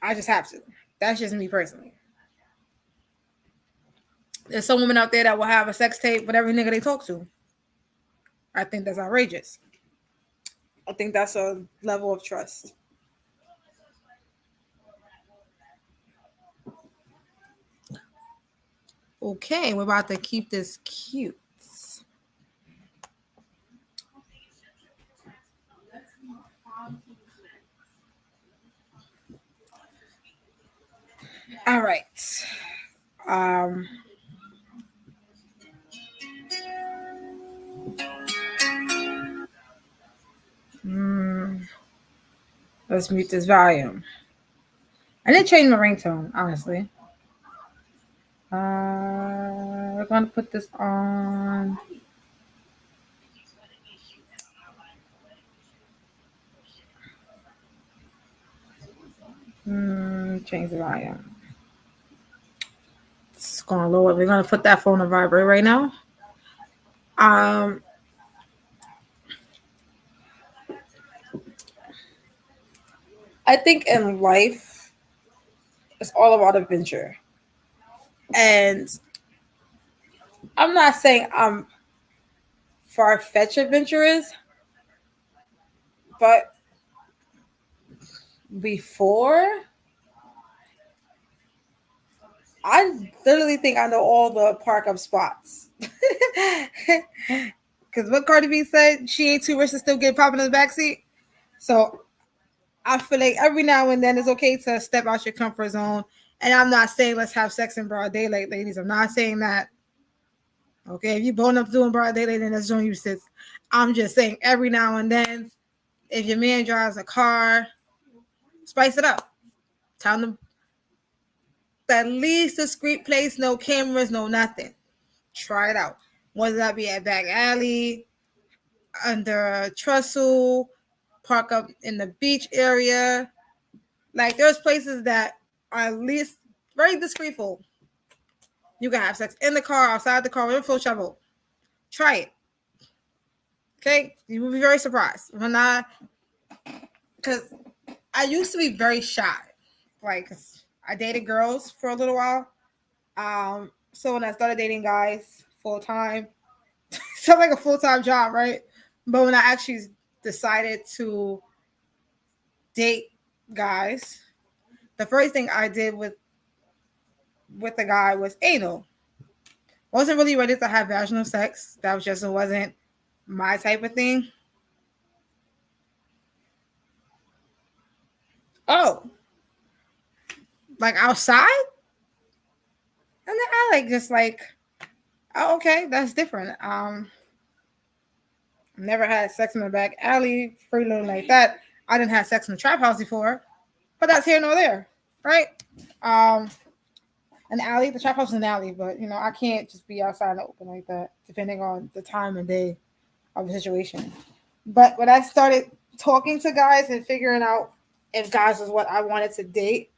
I just have to. That's just me personally. There's some women out there that will have a sex tape with every nigga they talk to. I think that's outrageous. I think that's a level of trust. Okay, we're about to keep this cute. All right. Um, mm, let's mute this volume. I didn't change my ringtone, honestly. We're gonna put this on. Change the volume. It's going lower. We're gonna put that phone on vibrate right now. Um, I think in life, it's all about adventure, and I'm not saying I'm far-fetched adventurous, but before, I literally think I know all the park up spots. Because what Cardi B said, she ain't too rich to still get popping in the backseat. So I feel like every now and then it's okay to step out your comfort zone. And I'm not saying let's have sex in broad daylight, ladies. I'm not saying that. Okay, if you bone up doing broad daylight, then that's on you, sis. I'm just saying every now and then, if your man drives a car, spice it up. Tell them at least discreet place, no cameras, no nothing. Try it out. Whether that be at back alley, under a trestle, park up in the beach area. Like there's places that are at least very discreetful. You can have sex in the car, outside the car, with full travel. Try it. Okay? You will be very surprised. When because I used to be very shy. Like I dated girls for a little while. So when I started dating guys full time, sounds like a full time job, right? But when I actually decided to date guys, the first thing I did with the guy was anal. Wasn't really ready to have vaginal sex. That was just, it wasn't my type of thing. Oh, like outside? And then I like just like, oh, okay, that's different. Never had sex in the back alley, freeloading like that. I didn't have sex in the trap house before, but that's here nor there, right? Um, an alley, the trap house is an alley, but I can't just be outside in the open like that, depending on the time and day of the situation. But when I started talking to guys and figuring out if guys was what I wanted to date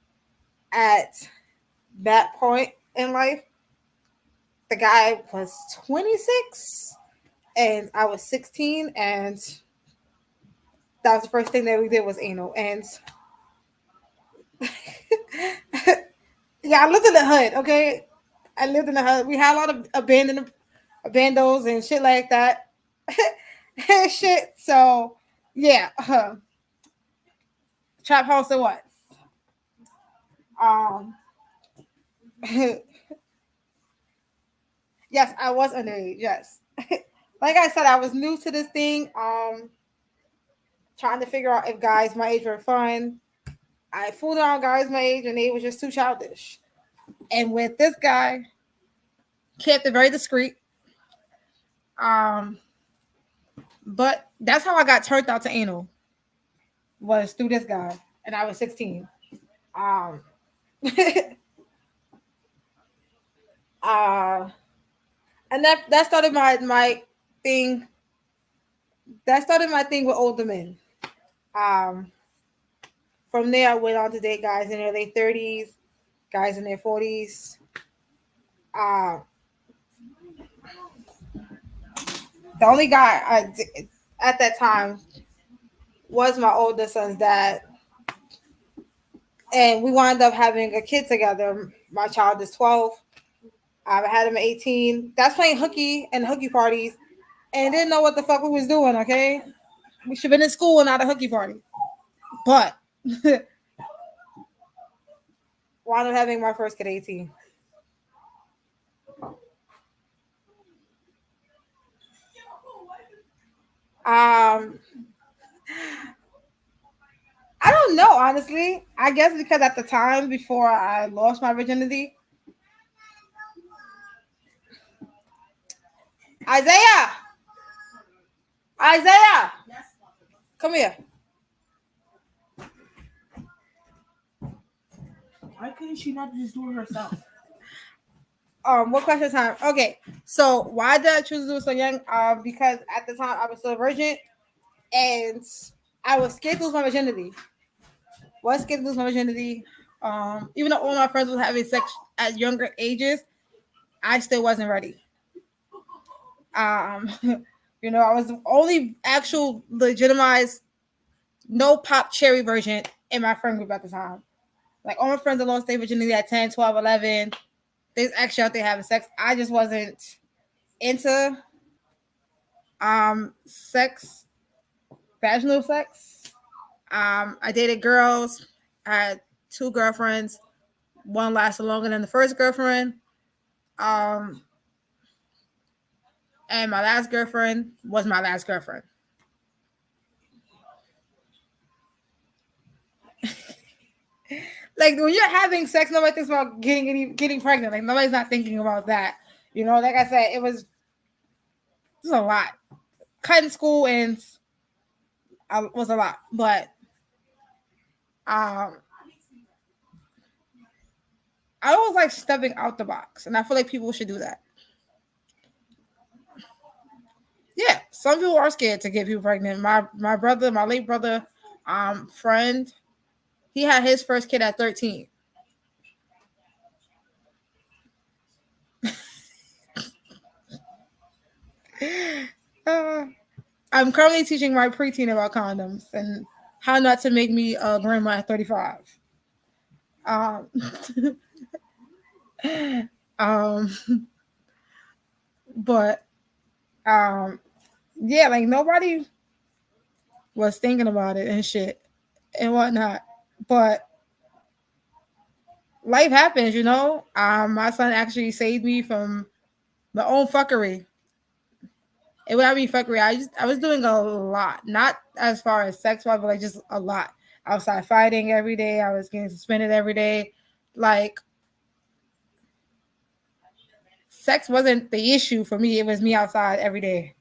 at that point in life, the guy was 26 and I was 16, and that was the first thing that we did was anal. And yeah, I lived in the hood, okay? I lived in the hood. We had a lot of abandos and shit like that. Shit. So yeah. Trap house it was. Um yes, I was underage, yes. Like I said, I was new to this thing. Trying to figure out if guys my age were fun. I fooled around guys my age and they were just too childish. And with this guy, kept it very discreet. Um, but that's how I got turned out to anal, was through this guy, and I was 16. Um, uh, and that started my thing. That started my thing with older men. Um, from there, I went on to date guys in their late 30s, guys in their 40s. Uh, the only guy at that time was my older son's dad, and we wound up having a kid together. My child is 12. I had him at 18. That's playing hooky and hooky parties, and didn't know what the fuck we was doing. Okay, we should have been in school and not a hooky party. But wound up having my first kid at 18. I don't know, honestly. I guess because at the time before I lost my virginity, Isaiah, Isaiah, come here. Why couldn't she not just do it herself? What question time? Okay, so why did I choose to do it so young? Because at the time I was still a virgin, and I was scared to lose my virginity. Was scared to lose my virginity. Even though all my friends was having sex at younger ages, I still wasn't ready. Um, I was the only actual legitimized no pop cherry version in my friend group at the time. Like all my friends that lost their virginity at 10, 12, 11. They actually out there having sex. I just wasn't into Sex, vaginal sex. I dated girls. I had two girlfriends. One lasted longer than the first girlfriend. Um, and my last girlfriend was my last girlfriend. Like when you're having sex, nobody thinks about getting pregnant. Like nobody's not thinking about that. You know, like I said, it was a lot. Cutting school and was a lot, but um, I always like stepping out the box, and I feel like people should do that. Yeah, some people are scared to get people pregnant. My brother, my late brother, friend, he had his first kid at 13. Uh, I'm currently teaching my preteen about condoms and how not to make me a grandma at 35. Um, um, but yeah, like nobody was thinking about it and shit and whatnot. But life happens, you know. My son actually saved me from my own fuckery. It would not be fuckery. I was doing a lot, not as far as sex wise, but like just a lot. Outside fighting every day. I was getting suspended every day. Like sex wasn't the issue for me. It was me outside every day.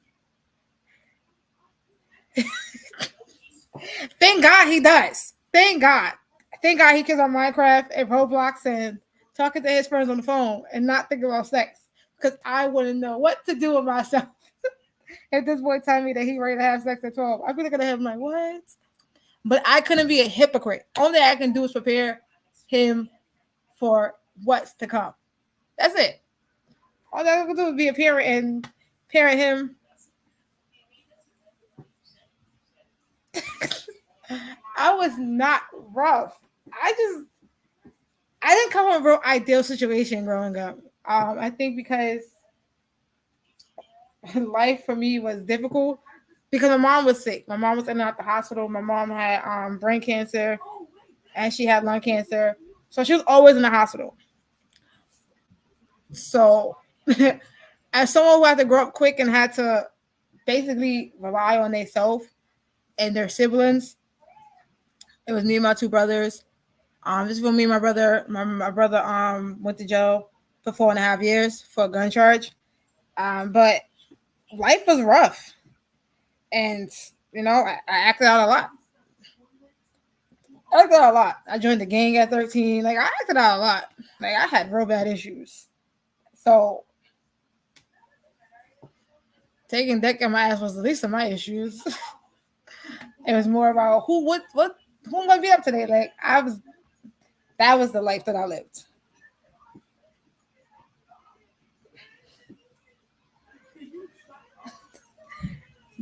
Thank God he does. Thank God. Thank God he kids on Minecraft and Roblox and talking to his friends on the phone and not thinking about sex. Because I wouldn't know what to do with myself if this boy telling me that he ready to have sex at 12. I'd be looking at him like, what? But I couldn't be a hypocrite. Only thing I can do is prepare him for what's to come. That's it. All I can do is be a parent and parent him. I was not rough. I didn't come from a real ideal situation growing up. I think because life for me was difficult because my mom was sick. My mom was in and out the hospital. My mom had brain cancer and she had lung cancer. So she was always in the hospital. So as someone who had to grow up quick and had to basically rely on themselves and their siblings, it was me and my two brothers. This is when me and my brother, my brother went to jail for 4.5 years for a gun charge. But life was rough, and you know I acted out a lot. I acted out a lot. I joined the gang at 13. Like I acted out a lot. Like I had real bad issues. So taking dick in my ass was the least of my issues. It was more about who I'm gonna be up today. Like that was the life that I lived.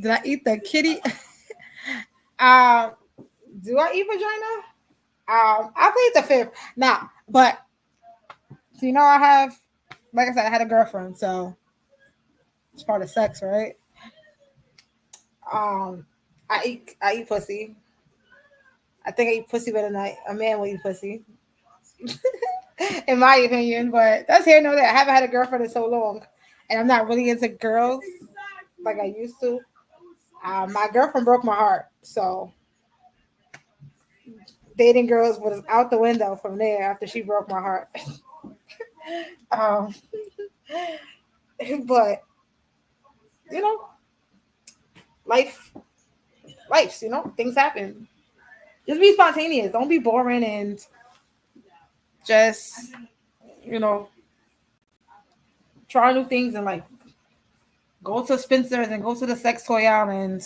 Did I eat the kitty? um, do I eat vagina? I played the fifth. Nah, but you know I have, like I said, I had a girlfriend, so it's part of sex, right? Um, I eat pussy. I think I eat pussy better than a man will eat pussy, in my opinion. But that's here no there. I haven't had a girlfriend in so long, and I'm not really into girls like I used to. My girlfriend broke my heart, so dating girls was out the window from there after she broke my heart. um, but you know, life, life's things happen. Just be spontaneous. Don't be boring and just you know try new things and like go to Spencer's and go to the sex toy island.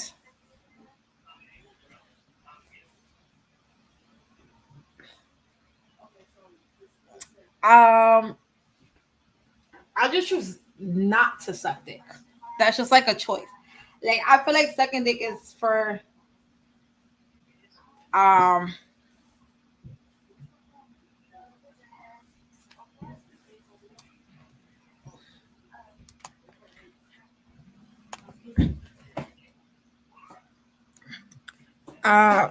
Um, I just choose not to suck dick. That's just like a choice. Like I feel like sucking dick is for um Uh,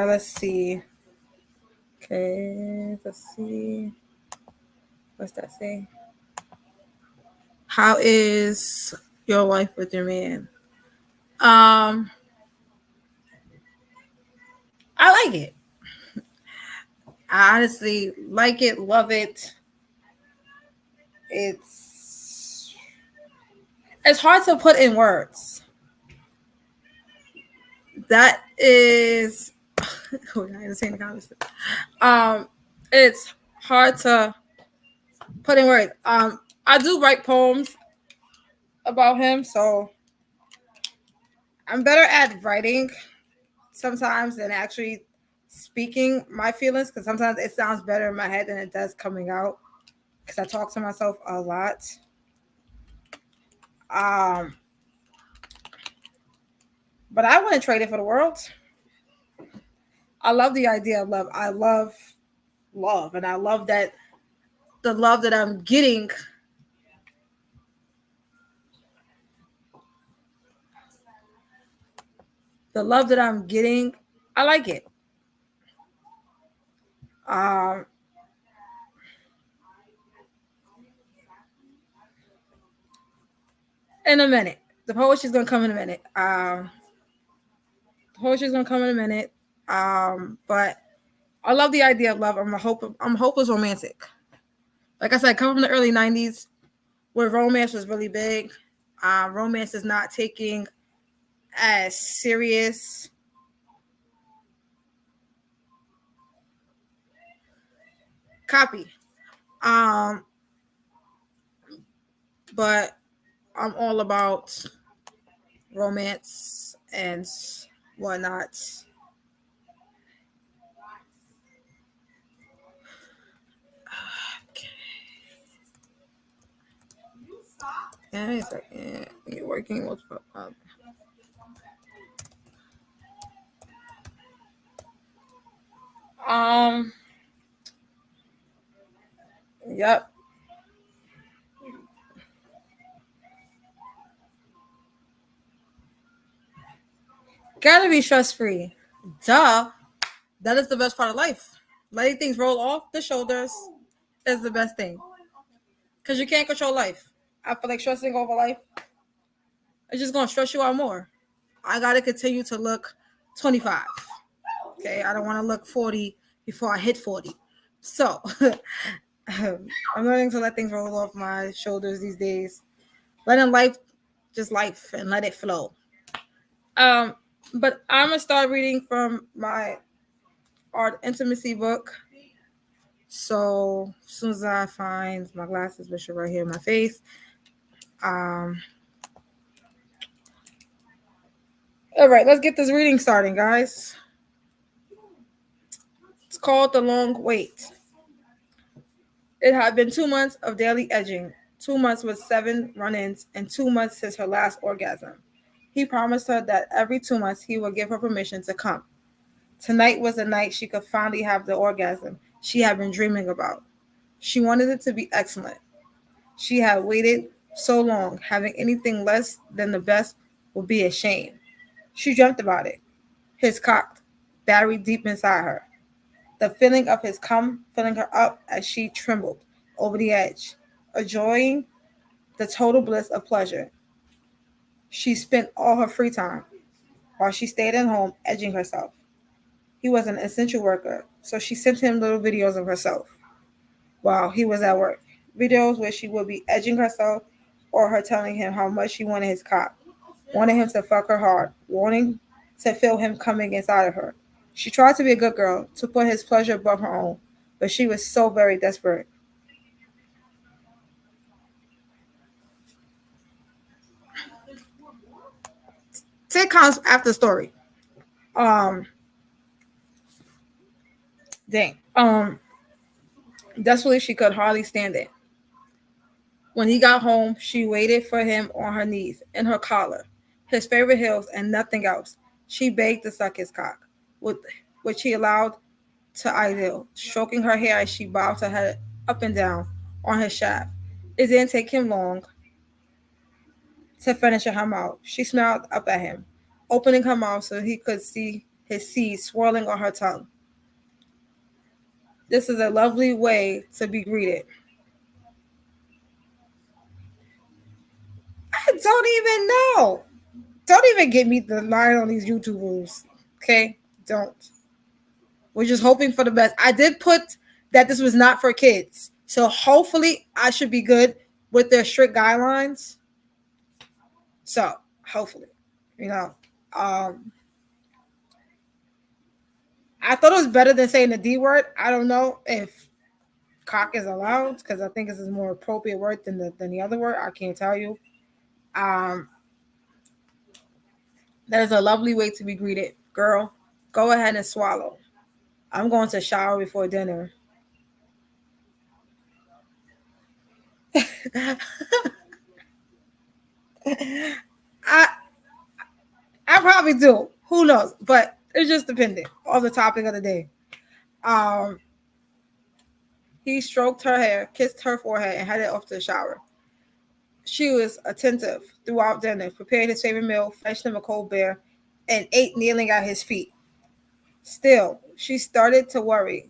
let's see. Okay, let's see. What's that say? How is your life with your man? Um, I like it. I honestly like it, love it. It's hard to put in words. That is oh, I didn't say the comments. It's hard to put in words. I do write poems about him, so I'm better at writing sometimes than actually speaking my feelings because sometimes it sounds better in my head than it does coming out because I talk to myself a lot. Um, but I wouldn't trade it for the world. I love the idea of love. I love love, and I love that the love that I'm getting. The love that I'm getting, I like it. Um, in a minute, the poetry's gonna come in a minute. The poetry's gonna come in a minute. But I love the idea of love. I'm hopeless romantic. Like I said, come from the early '90s where romance was really big. Romance is not taking as serious. Copy. Um, but I'm all about romance and whatnot. Yeah, it's like you're working with. Um. Yep. Gotta be stress free. Duh. That is the best part of life. Letting things roll off the shoulders is the best thing. Because you can't control life. I feel like stressing over life is just going to stress you out more. I got to continue to look 25. Okay. I don't want to look 40 before I hit 40. So I'm learning to let things roll off my shoulders these days. Letting life just life and let it flow. Um, but I'm going to start reading from my art intimacy book. So as soon as I find my glasses, which are right here in my face, um, all right, let's get this reading starting, guys. It's called The Long Wait. It had been 2 months of daily edging, 2 months with 7 run-ins, and 2 months since her last orgasm. He promised her that every 2 months he would give her permission to come. Tonight was the night she could finally have the orgasm she had been dreaming about. She wanted it to be excellent. She had waited so long, having anything less than the best would be a shame. She dreamt about it, his cock buried deep inside her. The feeling of his cum filling her up as she trembled over the edge, enjoying the total bliss of pleasure. She spent all her free time while she stayed at home edging herself. He was an essential worker, so she sent him little videos of herself while he was at work. Videos where she would be edging herself or her telling him how much she wanted his cock, wanted him to fuck her hard, wanting to feel him coming inside of her. She tried to be a good girl, to put his pleasure above her own, but she was so very desperate. Sitcoms after story. Um, dang. Desperately, she could hardly stand it. When he got home, she waited for him on her knees, in her collar, his favorite heels, and nothing else. She begged to suck his cock, which he allowed to idle, stroking her hair as she bobbed her head up and down on his shaft. It didn't take him long to finish her mouth. She smiled up at him, opening her mouth so he could see his seed swirling on her tongue. This is a lovely way to be greeted. I don't even know. Don't even get me the line on these YouTube rules. Okay? Don't. We're just hoping for the best. I did put that this was not for kids. So hopefully I should be good with their strict guidelines. So hopefully, you know. Um I thought it was better than saying the D word. I don't know if cock is allowed because I think this is a more appropriate word than the other word. I can't tell you. Um that is a lovely way to be greeted. Girl, go ahead and swallow. I'm going to shower before dinner. I I probably do. Who knows? But it's just dependent on the topic of the day. Um, he stroked her hair, kissed her forehead, and headed off to the shower. She was attentive throughout dinner, prepared his favorite meal, fetched him a cold beer, and ate kneeling at his feet. Still, she started to worry.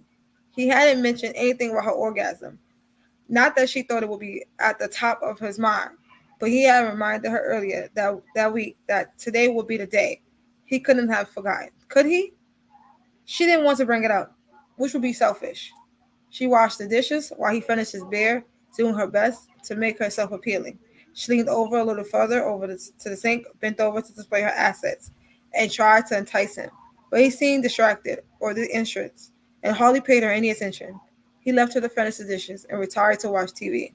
He hadn't mentioned anything about her orgasm. Not that she thought it would be at the top of his mind, but he had reminded her earlier that week that today would be the day. He couldn't have forgotten. Could he? She didn't want to bring it up, which would be selfish. She washed the dishes while he finished his beer, doing her best to make herself appealing. She leaned over a little further to the sink, bent over to display her assets, and tried to entice him. But he seemed distracted or disinterested and hardly paid her any attention. He left her to finish the dishes and retired to watch TV.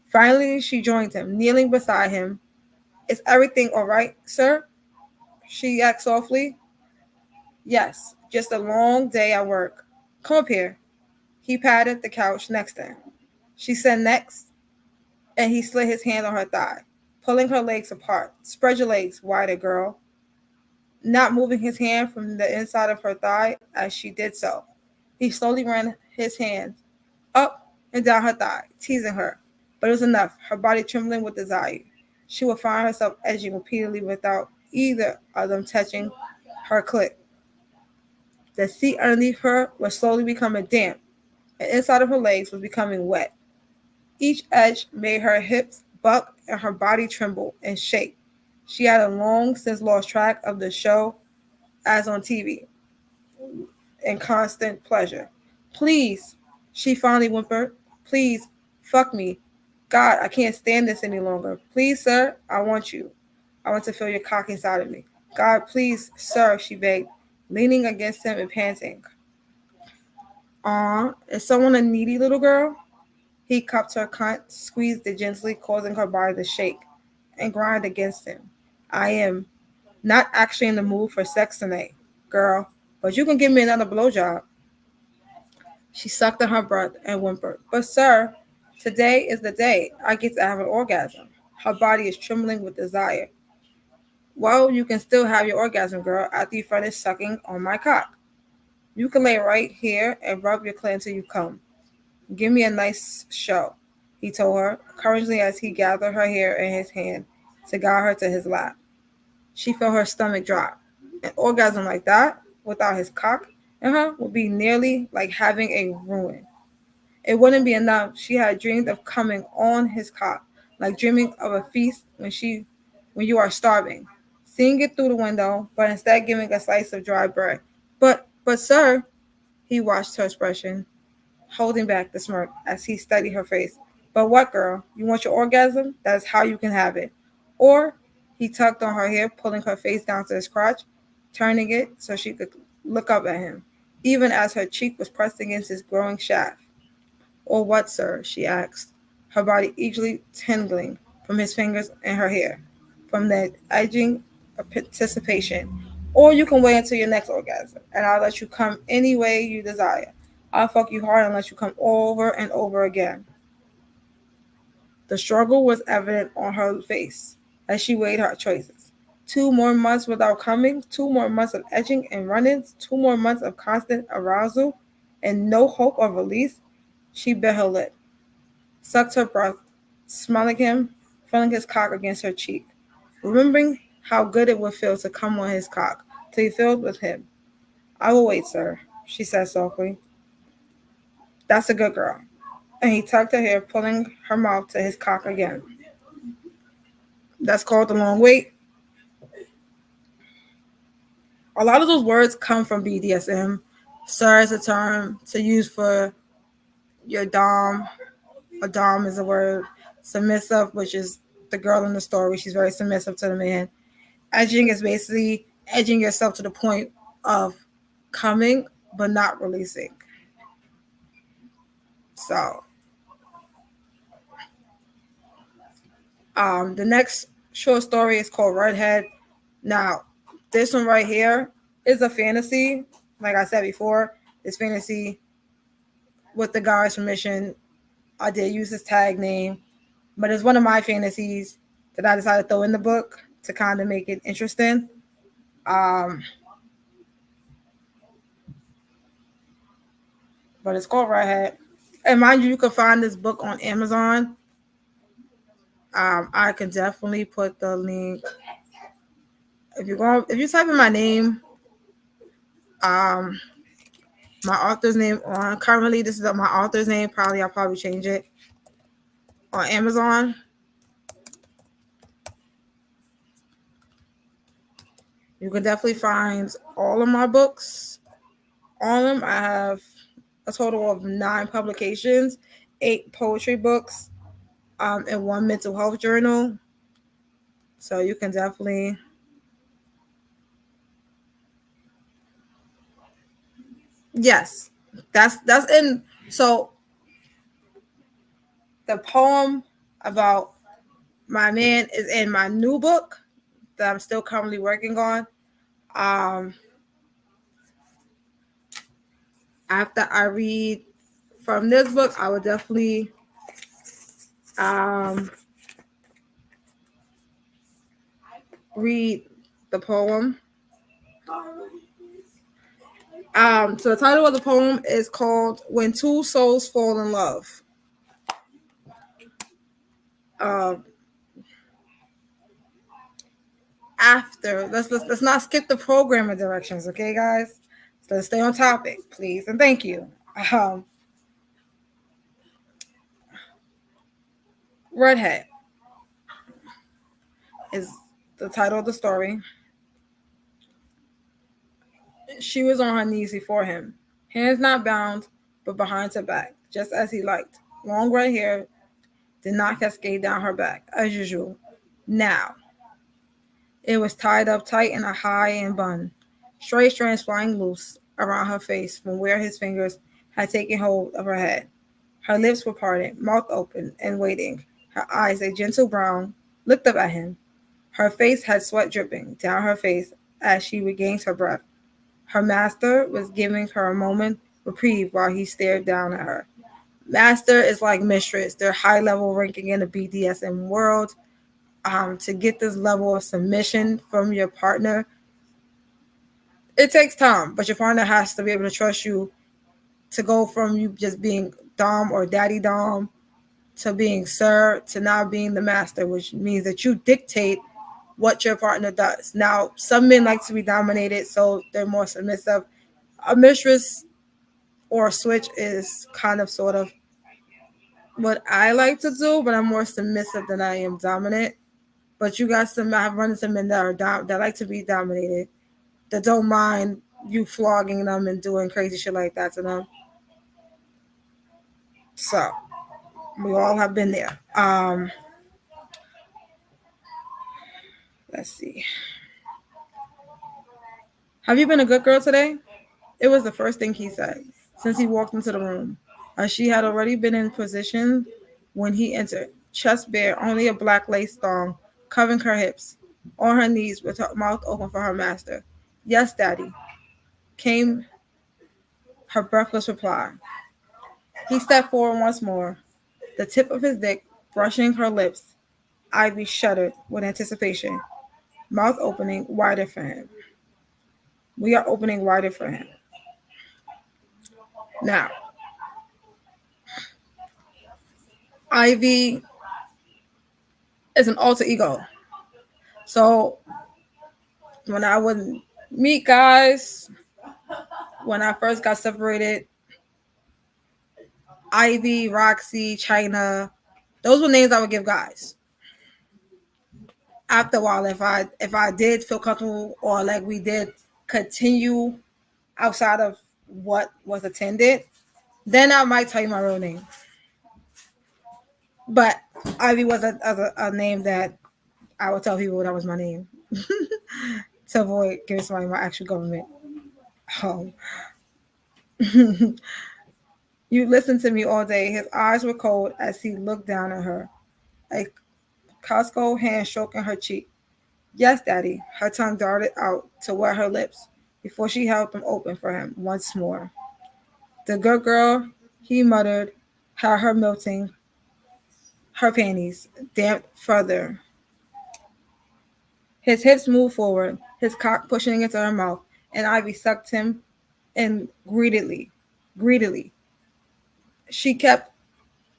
Finally, she joined him, kneeling beside him. Is everything all right, sir? She asked softly. Yes, just a long day at work. Come up here. He patted the couch next to him. She said next, and he slid his hand on her thigh, pulling her legs apart. Spread your legs wider, girl. Not moving his hand from the inside of her thigh as she did so. He slowly ran his hands up and down her thigh, teasing her. But it was enough, her body trembling with desire. She would find herself edging repeatedly without either of them touching her clit. The seat underneath her was slowly becoming damp, and inside of her legs was becoming wet. Each edge made her hips buck and her body tremble and shake. She had long since lost track of the show as on TV in constant pleasure. Please, she finally whimpered. Please, fuck me. God, I can't stand this any longer. Please, sir, I want you. I want to feel your cock inside of me. God, please, sir, she begged, leaning against him and panting. Aw, is someone a needy little girl? He cupped her cunt, squeezed it gently, causing her body to shake and grind against him. I am not actually in the mood for sex tonight, girl, but you can give me another blowjob. She sucked in her breath and whimpered, but sir, today is the day I get to have an orgasm. Her body is trembling with desire. Well, you can still have your orgasm, girl, after you finish sucking on my cock. You can lay right here and rub your clit until you come. Give me a nice show, he told her, encouragingly as he gathered her hair in his hand to guide her to his lap. She felt her stomach drop. An orgasm like that, without his cock in her, would be nearly like having a ruin. It wouldn't be enough. She had dreamed of coming on his cock, like dreaming of a feast when you are starving. Seeing it through the window, but instead giving a slice of dry bread. But sir, he watched her expression, holding back the smirk as he studied her face. But what, girl? You want your orgasm? That is how you can have it. Or he tugged on her hair, pulling her face down to his crotch, turning it so she could look up at him, even as her cheek was pressed against his growing shaft. Or what, sir? She asked, her body eagerly tingling from his fingers and her hair, from that edging of anticipation. Or you can wait until your next orgasm, and I'll let you come any way you desire. I'll fuck you hard and let you come over and over again. The struggle was evident on her face as she weighed her choices. 2 more months without coming, 2 more months of edging and run-ins, 2 more months of constant arousal, and no hope of release. She bit her lip, sucked her breath smelling him, feeling his cock against her cheek, remembering how good it would feel to come on his cock, to be filled with him. I will wait, sir, she said softly. That's a good girl. And he tugged her hair, pulling her mouth to his cock again. That's called the long wait. A lot of those words come from BDSM. Sir is a term to use for your dom. A dom is a word. Submissive, which is the girl in the story. She's very submissive to the man. Edging is basically edging yourself to the point of coming but not releasing. So, the next short story is called Redhead. Now, this one right here is a fantasy. Like I said before, it's fantasy with the guy's permission. I did use his tag name, but it's one of my fantasies that I decided to throw in the book to kind of make it interesting. Um, but it's called Redhead. And mind you, you can find this book on Amazon. I can definitely put the link. If you type in my name, um, my author's name on currently this is my author's name. I'll probably change it on Amazon. You can definitely find all of my books on them. I have a total of 9 publications, 8 poetry books, and 1 mental health journal. So you can definitely yes, that's in. So the poem about my man is in my new book that I'm still currently working on. Um, After I read from this book, I would definitely um, read the poem. So the title of the poem is called "When Two Souls Fall in Love." Um, let's not skip the programming directions, okay, guys? So let's stay on topic, please, and thank you. Um, Redhead is the title of the story. She was on her knees before him, hands not bound, but behind her back, just as he liked. Long red hair did not cascade down her back, as usual. Now, it was tied up tight in a high-end bun, stray strands flying loose around her face from where his fingers had taken hold of her head. Her lips were parted, mouth open and waiting, her eyes a gentle brown, looked up at him. Her face had sweat dripping down her face as she regained her breath. Her master was giving her a moment reprieve while he stared down at her. Master is like mistress. They're high level ranking in the BDSM world. To get this level of submission from your partner, it takes time, but your partner has to be able to trust you to go from you just being Dom or Daddy Dom to being Sir to now being the master, which means that you dictate what your partner does. Now, some men like to be dominated, so they're more submissive. A mistress or a switch is kind of sort of what I like to do, but I'm more submissive than I am dominant. But you got some. I've run into men that are that like to be dominated, that don't mind you flogging them and doing crazy shit like that to them. So we all have been there. Let's see. Have you been a good girl today? It was the first thing he said since he walked into the room, as she had already been in position when he entered, chest bare, only a black lace thong covering her hips, on her knees with her mouth open for her master. Yes, Daddy, came her breathless reply. He stepped forward once more, the tip of his dick brushing her lips. Ivy shuddered with anticipation, mouth opening wider for him. We are opening wider for him. Now, Ivy It's an alter ego. So when I would meet guys, when I first got separated, Ivy, Roxy, China, those were names I would give guys. After a while, if I did feel comfortable or like we did continue outside of what was attended, then I might tell you my real name. But Ivy was a name that I would tell people that was my name to avoid giving somebody my actual government. Oh. You listened to me all day. His eyes were cold as he looked down at her, a Costco hand stroking her cheek. Yes, Daddy. Her tongue darted out to wet her lips before she held them open for him once more. The good girl, he muttered, had her melting, her panties damped further. His hips moved forward, his cock pushing into her mouth, and Ivy sucked him in greedily. Greedily. She kept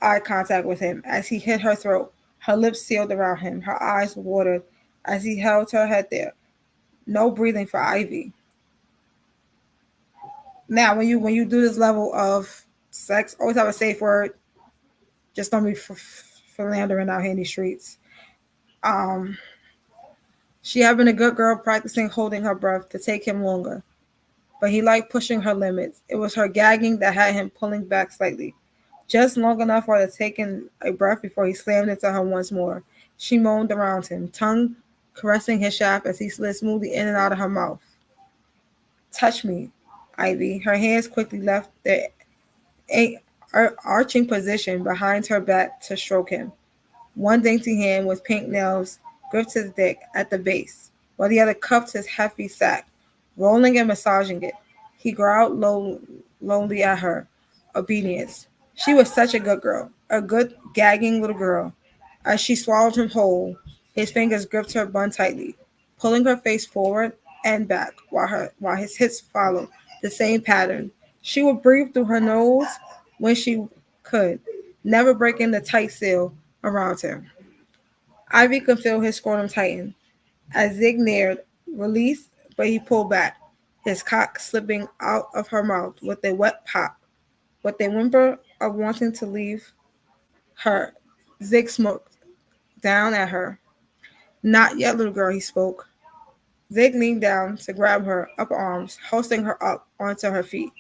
eye contact with him as he hit her throat, her lips sealed around him, her eyes watered as he held her head there. No breathing for Ivy. Now, when you do this level of sex, always have a safe word. Just don't be philandering out here in these streets. Um, she had been a good girl practicing holding her breath to take him longer, but he liked pushing her limits. It was her gagging that had him pulling back slightly, just long enough for her to take in a breath before he slammed into her once more. She moaned around him, tongue caressing his shaft as he slid smoothly in and out of her mouth. Touch me, Ivy. Her hands quickly left their arching position behind her back to stroke him. One dainty hand with pink nails gripped his dick at the base, while the other cupped his hefty sack, rolling and massaging it. He growled lonely at her obedience. She was such a good girl, a good, gagging little girl. As she swallowed him whole, his fingers gripped her bun tightly, pulling her face forward and back while his hips followed the same pattern. She would breathe through her nose when she could, never breaking the tight seal around him. Ivy could feel his scrotum tighten as Zig neared, released, but he pulled back, his cock slipping out of her mouth with a wet pop. With a whimper of wanting to leave her, Zig smoked down at her. Not yet, little girl, he spoke. Zig leaned down to grab her upper arms, hoisting her up onto her feet.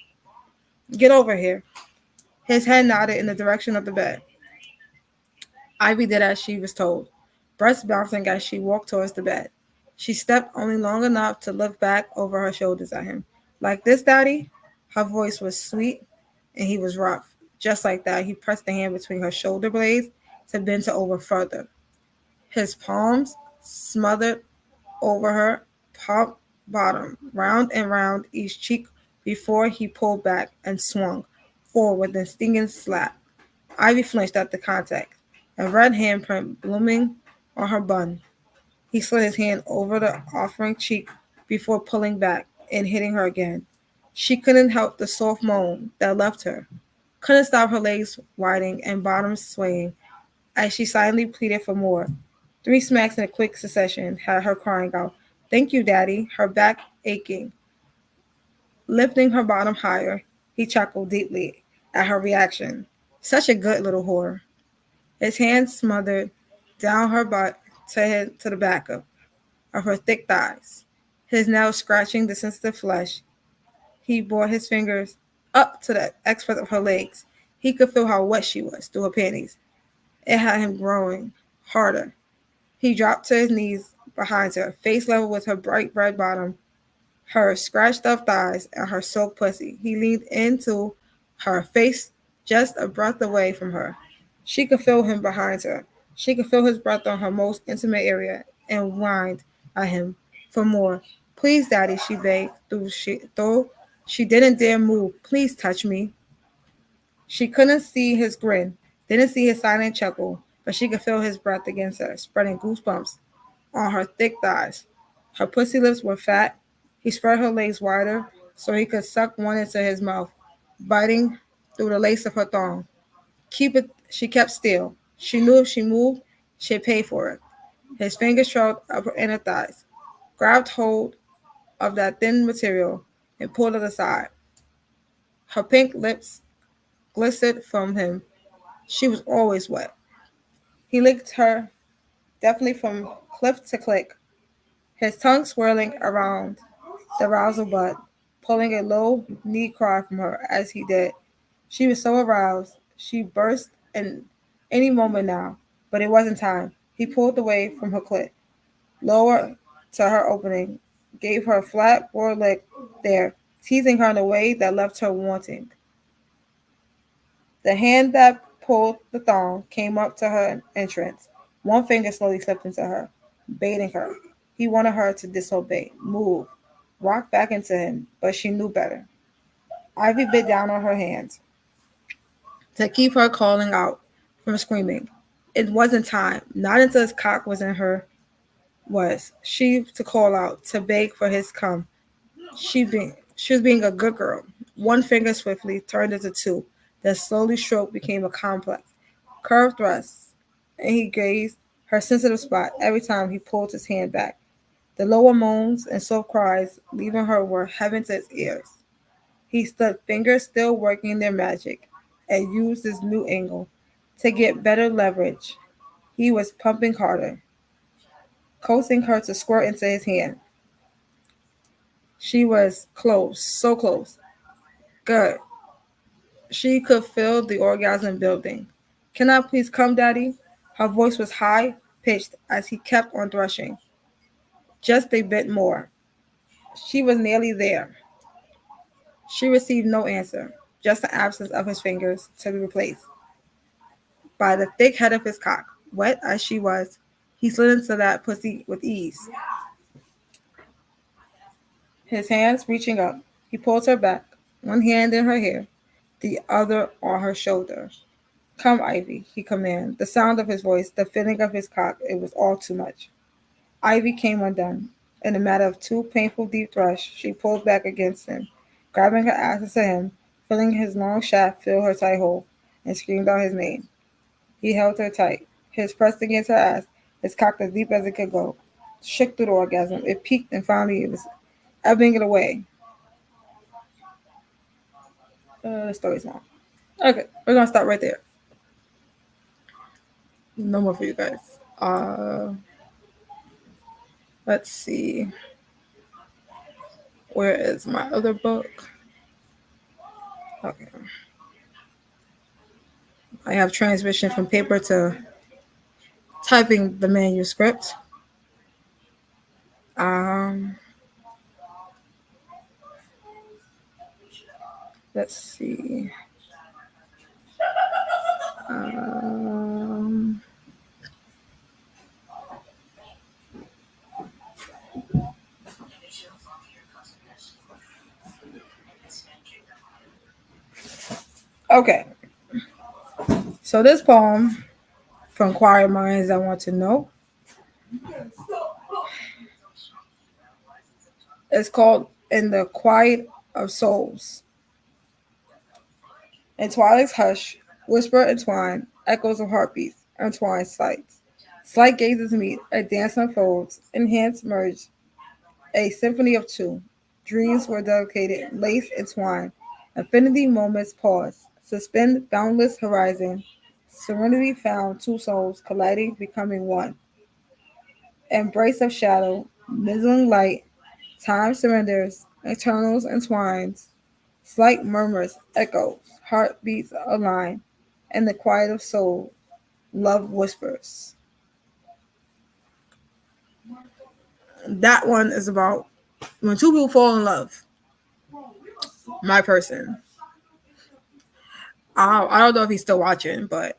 Get over here. His head nodded in the direction of the bed. Ivy did as she was told, breast bouncing as she walked towards the bed. She stepped only long enough to look back over her shoulders at him. Like this, Daddy? Her voice was sweet and he was rough. Just like that, he pressed the hand between her shoulder blades to bend her over further. His palms smothered over her top bottom, round and round each cheek before he pulled back and swung forward with a stinging slap. Ivy flinched at the contact, a red handprint blooming on her bun. He slid his hand over the offering cheek before pulling back and hitting her again. She couldn't help the soft moan that left her, couldn't stop her legs widening and bottom swaying as she silently pleaded for more. Three smacks in a quick succession had her crying out, Thank you, Daddy, her back aching. Lifting her bottom higher, he chuckled deeply at her reaction. Such a good little whore. His hand smothered down her butt to the back of her thick thighs. His nails scratching the sensitive flesh. He brought his fingers up to the expert of her legs. He could feel how wet she was through her panties. It had him growing harder. He dropped to his knees behind her, face level with her bright red bottom, her scratched up thighs, and her soaked pussy. He leaned into her face just a breath away from her. She could feel him behind her. She could feel his breath on her most intimate area and whined at him for more. Please, Daddy, she begged, though she didn't dare move. Please touch me. She couldn't see his grin, didn't see his silent chuckle, but she could feel his breath against her, spreading goosebumps on her thick thighs. Her pussy lips were fat. He spread her legs wider so he could suck one into his mouth, biting through the lace of her thong. Keep it. She kept still. She knew if she moved, she'd pay for it. His fingers trailed up her inner thighs, grabbed hold of that thin material, and pulled it aside. Her pink lips glistened from him. She was always wet. He licked her deftly from cliff to click, his tongue swirling around the arousal bud, pulling a low knee cry from her as he did. She was so aroused, she burst in any moment now, but it wasn't time. He pulled away from her clit, lower to her opening, gave her a flat, bored lick there, teasing her in a way that left her wanting. The hand that pulled the thong came up to her entrance. One finger slowly slipped into her, baiting her. He wanted her to disobey, move, rock back into him, but she knew better. Ivy bit down on her hands to keep her calling out from screaming. It wasn't time, not until his cock was in her was she to call out, to beg for his cum. She was being a good girl. One finger swiftly turned into two. That slowly stroke became a complex, curved thrust, and he grazed her sensitive spot every time he pulled his hand back. The lower moans and soft cries leaving her were heaven to his ears. He stood, fingers still working their magic, and used his new angle to get better leverage. He was pumping harder, coaxing her to squirt into his hand. She was close, so close. Good. She could feel the orgasm building. Can I please come, Daddy? Her voice was high pitched as he kept on thrusting. Just a bit more. She was nearly there. She received no answer, just the absence of his fingers to be replaced by the thick head of his cock. Wet as she was, he slid into that pussy with ease. His hands reaching up, he pulled her back, one hand in her hair, the other on her shoulder. Come, Ivy, he commanded. The sound of his voice, the feeling of his cock, it was all too much. Ivy came undone. In a matter of two painful deep thrusts, she pulled back against him, grabbing her ass into him, feeling his long shaft fill her tight hole, and screamed out his name. He held her tight, his pressed against her ass, his cock as deep as it could go. Shook through the orgasm. It peaked and finally it was ebbing it away. The story's long. Okay, we're gonna stop right there. No more for you guys. Let's see. Where is my other book? Okay. I have transmission from paper to typing the manuscript. Um, let's see. Um, okay. So this poem from Quiet Minds I Want to Know is called In the Quiet of Souls. In twilight's hush, whisper entwine, echoes of heartbeats, entwined sights. Slight gazes meet, a dance unfolds, enhanced merge, a symphony of two. Dreams were dedicated, lace entwined. Infinity moments pause, suspend boundless horizon. Serenity found two souls colliding, becoming one. Embrace of shadow, mizzling light, time surrenders, eternals entwines. Slight murmurs echo, heartbeats align, and the quiet of soul, love whispers. That one is about when two people fall in love. My person. I don't know if he's still watching, but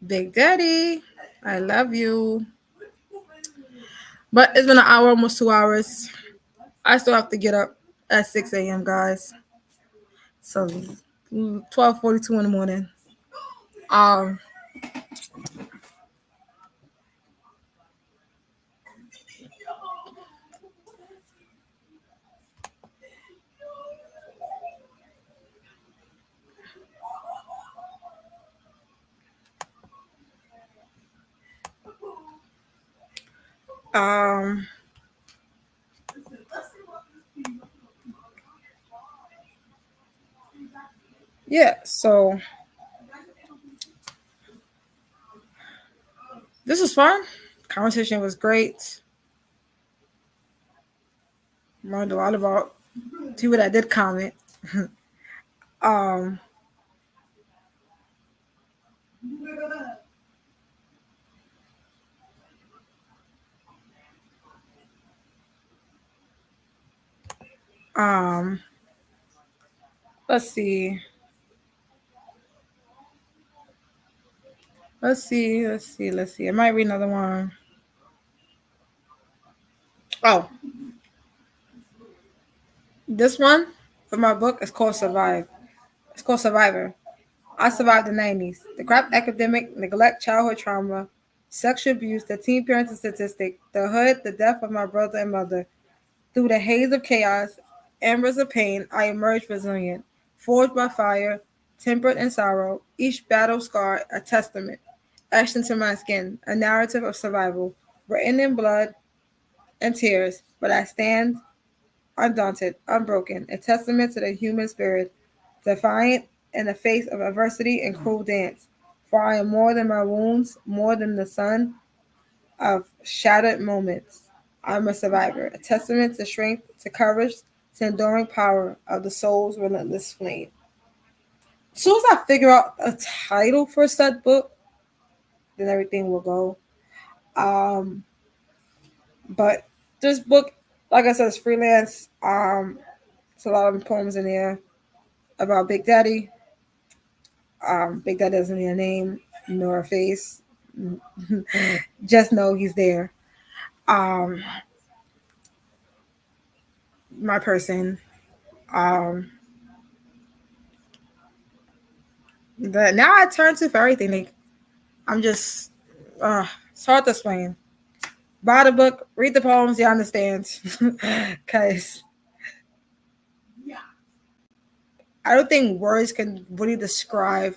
Big Daddy, I love you. But it's been an hour, almost 2 hours. I still have to get up at 6 a.m., guys. So 12:42 in the morning. Um, Um, yeah, so this was fun. Conversation was great. Learned a lot about people that did comment. um, um, let's see. Let's see. I might read another one. Oh, this one for my book is called Survive. It's called Survivor. I survived the 90s. The crap academic, neglect, childhood trauma, sexual abuse, the teen parenting statistic, the hood, the death of my brother and mother. Through the haze of chaos, embers of pain, I emerged resilient, forged by fire, tempered in sorrow, each battle scar a testament, etched into my skin, a narrative of survival, written in blood and tears, but I stand undaunted, unbroken, a testament to the human spirit, defiant in the face of adversity and cruel dance. For I am more than my wounds, more than the sun of shattered moments. I'm a survivor, a testament to strength, to courage, to enduring power of the soul's relentless flame. As soon as I figure out a title for said book, then everything will go. Um, but this book, like I said, is freelance. It's a lot of poems in there about Big Daddy. Big Daddy doesn't need a name nor a face. Just know he's there. Um, my person. Um, that now I turn to for everything. Like I'm just, it's hard to explain. Buy the book, read the poems, you understand. Because I don't think words can really describe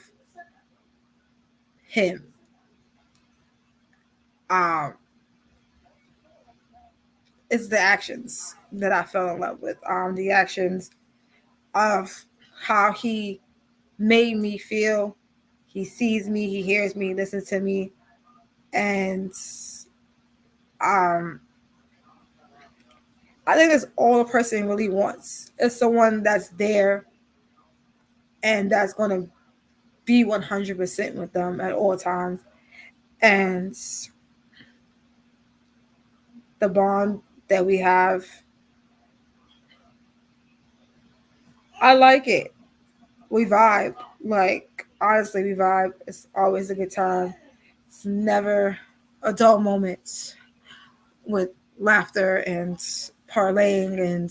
him. Um, it's the actions that I fell in love with. The actions of how he made me feel. He sees me, he hears me, listens to me, and um, I think that's all a person really wants. It's someone that's there and that's gonna be 100% with them at all times, and the bond that we have, I like it. We vibe. Like honestly, we vibe. It's always a good time. It's never a dull moment with laughter and parlaying and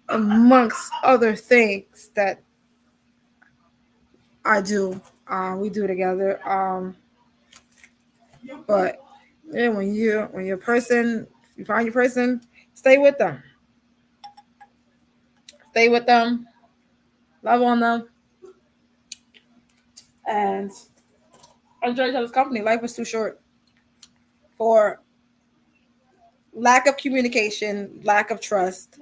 amongst other things that I do. We do together. But yeah, when you're a person, you find your person, stay with them. Stay with them. Love on them, and enjoy each other's company. Life is too short for lack of communication, lack of trust.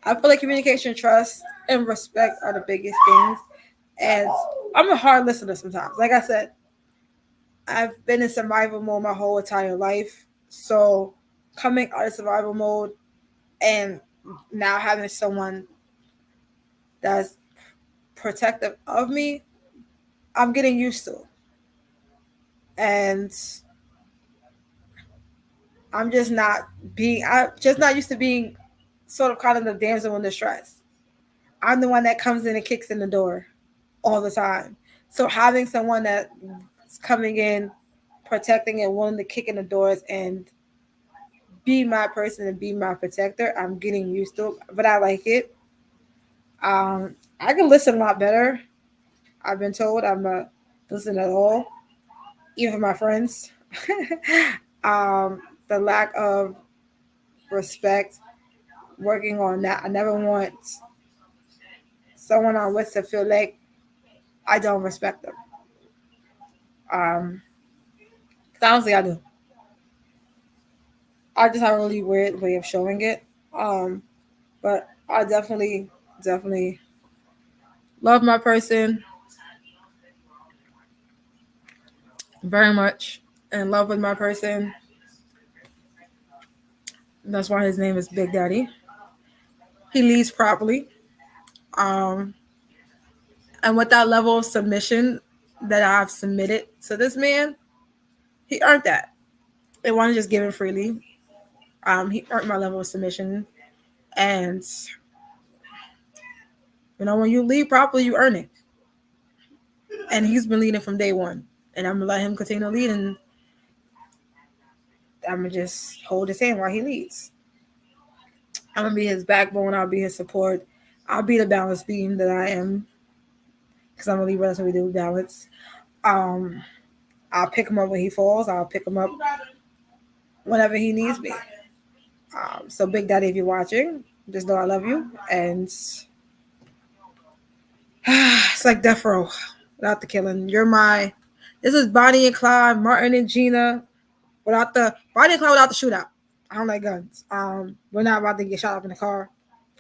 I feel like communication, trust, and respect are the biggest things. And I'm a hard listener sometimes. Like I said, I've been in survival mode my whole entire life. So coming out of survival mode and now having someone that's protective of me, I'm getting used to. And I'm just not used to being sort of kind of the damsel in distress. I'm the one that comes in and kicks in the door all the time. So having someone that's coming in, protecting and willing to kick in the doors and be my person and be my protector, I'm getting used to it, but I like it. I can listen a lot better. I've been told I'm not listen at all, even my friends. um, the lack of respect, working on that. I never want someone I'm with to feel like I don't respect them. 'Cause honestly, I do. I just have a really weird way of showing it. Um, but I definitely love my person very much, in love with my person. That's why his name is Big Daddy. He leads properly. Um, and with that level of submission that I've submitted to this man, he earned that. It wasn't just given freely. He earned my level of submission, and when you lead properly, you earn it. And he's been leading from day one, and I'm gonna let him continue to lead, and I'm gonna just hold his hand while he leads. I'm gonna be his backbone. I'll be his support. I'll be the balance beam that I am, because I'm a Libra. That's what we do, balance. Um, I'll pick him up when he falls. I'll pick him up whenever he needs me. So Big Daddy, if you're watching, just know I love you, and it's like death row without the killing. You're my. This is Bonnie and Clyde, Martin and Gina, without the Bonnie and Clyde without the shootout. I don't like guns. We're not about to get shot up in the car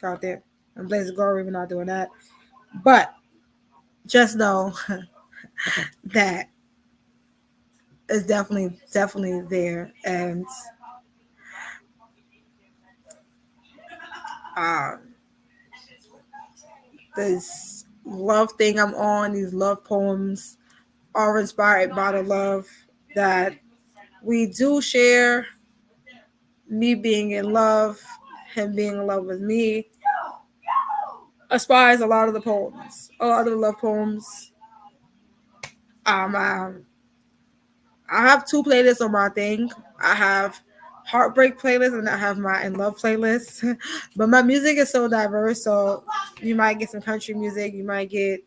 out there. And Blaze Glory, we're not doing that. But just know that it's definitely there, and um, this love thing I'm on, these love poems are inspired by the love that we do share. Me being in love, him being in love with me, inspires a lot of the poems, a lot of the love poems. I have two playlists on my thing. I have heartbreak playlist and I have my in love playlist. But my music is so diverse, so you might get some country music, you might get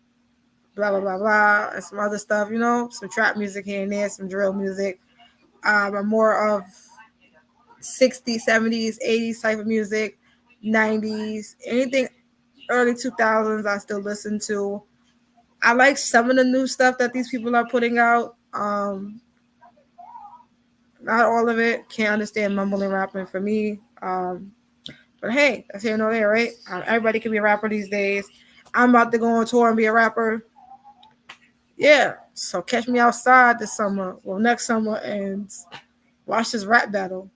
blah blah blah blah, and some other stuff, some trap music here and there, some drill music. I'm more of 60s, 70s, 80s type of music, 90s, anything early 2000s I still listen to. I like some of the new stuff that these people are putting out. Not all of it. Can't understand mumbling rapping for me. But hey, that's here nor there, right? Everybody can be a rapper these days. I'm about to go on tour and be a rapper. Yeah, so catch me outside this summer, well, next summer, and watch this rap battle.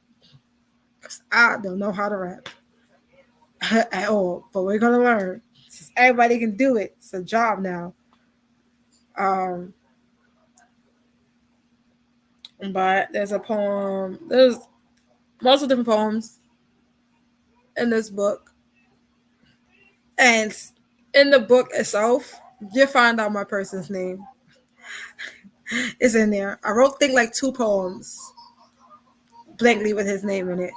Because I don't know how to rap at all, but we're going to learn. Since everybody can do it, it's a job now. But there's a poem, there's multiple different poems in this book. And in the book itself, you'll find out my person's name. It's in there. I wrote things like 2 poems blankly with his name in it.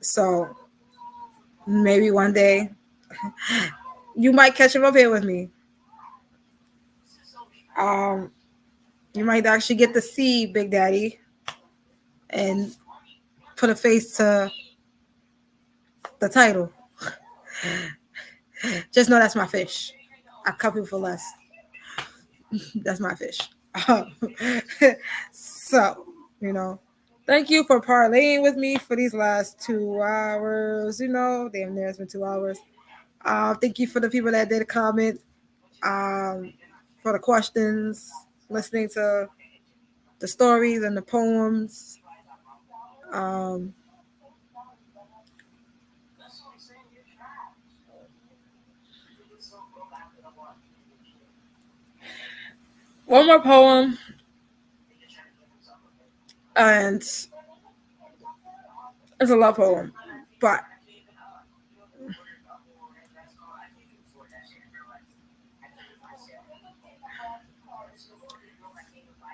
So maybe one day you might catch him up here with me. You might actually get to see Big Daddy and put a face to the title. Just know that's my fish. I cut people for less. That's my fish. So, thank you for parlaying with me for these last 2 hours. Damn near it's been 2 hours. Thank you for the people that did comment, for the questions, listening to the stories and the poems. One more poem, and it's a love poem, but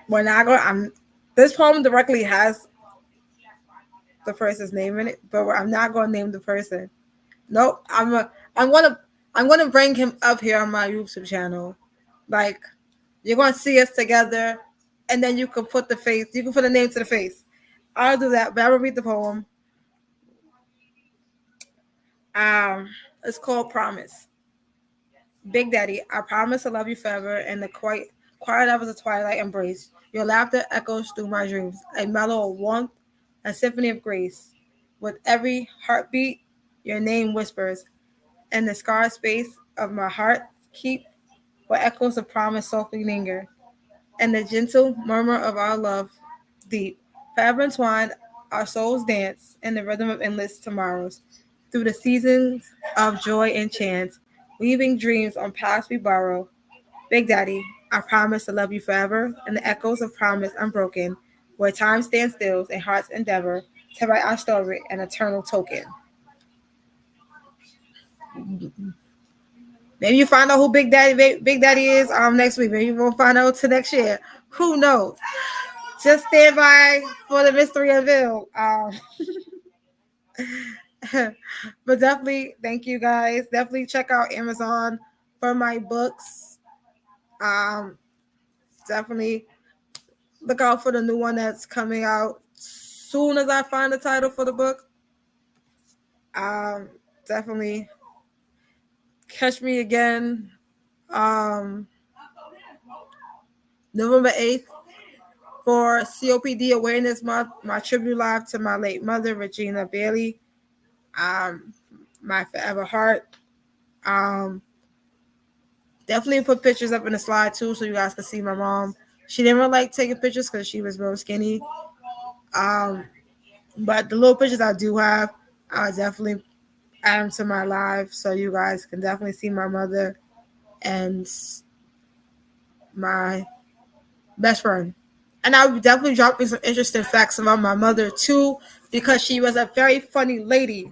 when this poem directly has the person's name in it, but I'm not going to name the person. Nope, I'm gonna bring him up here on my YouTube channel. Like, you're gonna see us together, and then you can put the name to the face. I'll do that, but I will read the poem. It's called Promise. Big Daddy, I promise to love you forever in the quiet hours of twilight embrace. Your laughter echoes through my dreams, a mellow warmth a symphony of grace. With every heartbeat, your name whispers, and the scarred space of my heart keep where echoes of promise softly linger, and the gentle murmur of our love deep. Forever entwined, our souls dance in the rhythm of endless tomorrows, through the seasons of joy and chance, weaving dreams on paths we borrow. Big Daddy, I promise to love you forever, and the echoes of promise unbroken, where time stands still and hearts endeavor to write our story an eternal token. Maybe you find out who Big Daddy is next week. Maybe we'll find out to next year. Who knows? Just stand by for the mystery unveiled. But definitely, thank you guys. Definitely check out Amazon for my books. Um, definitely look out for the new one that's coming out soon as I find the title for the book. Um, definitely catch me again. Um, November 8th for COPD Awareness Month. My tribute live to my late mother, Regina Bailey. My forever heart. Um, Definitely put pictures up in the slide too, so you guys can see my mom. She didn't really like taking pictures because she was real skinny. Um, but the little pictures I do have, I'll definitely add them to my live, so you guys can definitely see my mother and my best friend. And I'll definitely drop you some interesting facts about my mother too, because she was a very funny lady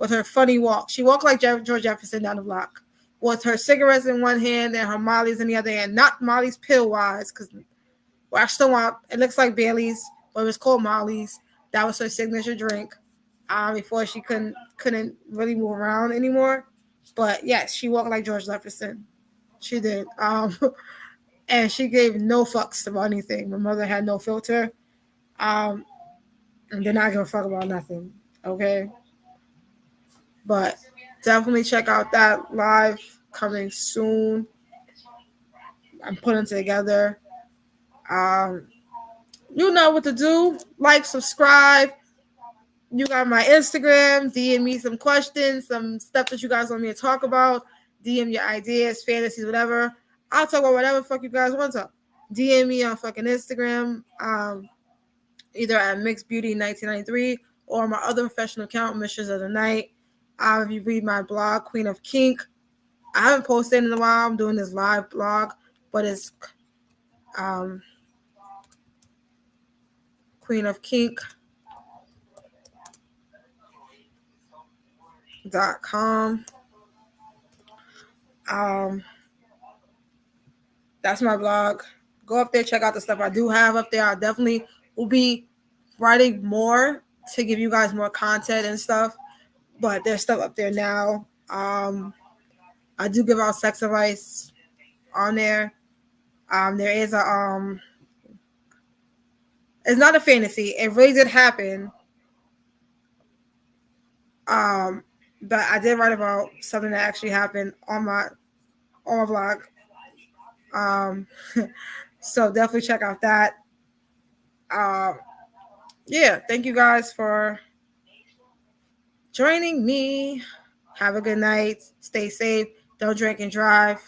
with her funny walk. She walked like George Jefferson down the block with her cigarettes in one hand and her Molly's in the other hand. Not Molly's pill wise, because I still want it looks like Bailey's, but it was called Molly's. That was her signature drink. Before she couldn't really move around anymore. But yes, she walked like George Jefferson. She did. And she gave no fucks about anything. My mother had no filter. And did not give a fuck about nothing. Okay. But definitely check out that live coming soon. I'm putting together. Um, you know what to do. Like, subscribe. You got my Instagram. DM me some questions, some stuff that you guys want me to talk about. DM your ideas, fantasies, whatever. I'll talk about whatever fuck you guys want to. DM me on fucking Instagram. Either at Mixed Beauty 1993 or my other professional account, Mistress of the Night. If you read my blog, Queen of Kink, I haven't posted in a while. I'm doing this live blog, but it's Queen of Kink.com. That's my blog. Go up there, check out the stuff I do have up there. I definitely will be writing more to give you guys more content and stuff. But there's stuff up there now. I do give out sex advice on there. There is a it's not a fantasy. It really did happen. But I did write about something that actually happened on my blog. So definitely check out that. Yeah, thank you guys for joining me. Have a good night. Stay safe. Don't drink and drive.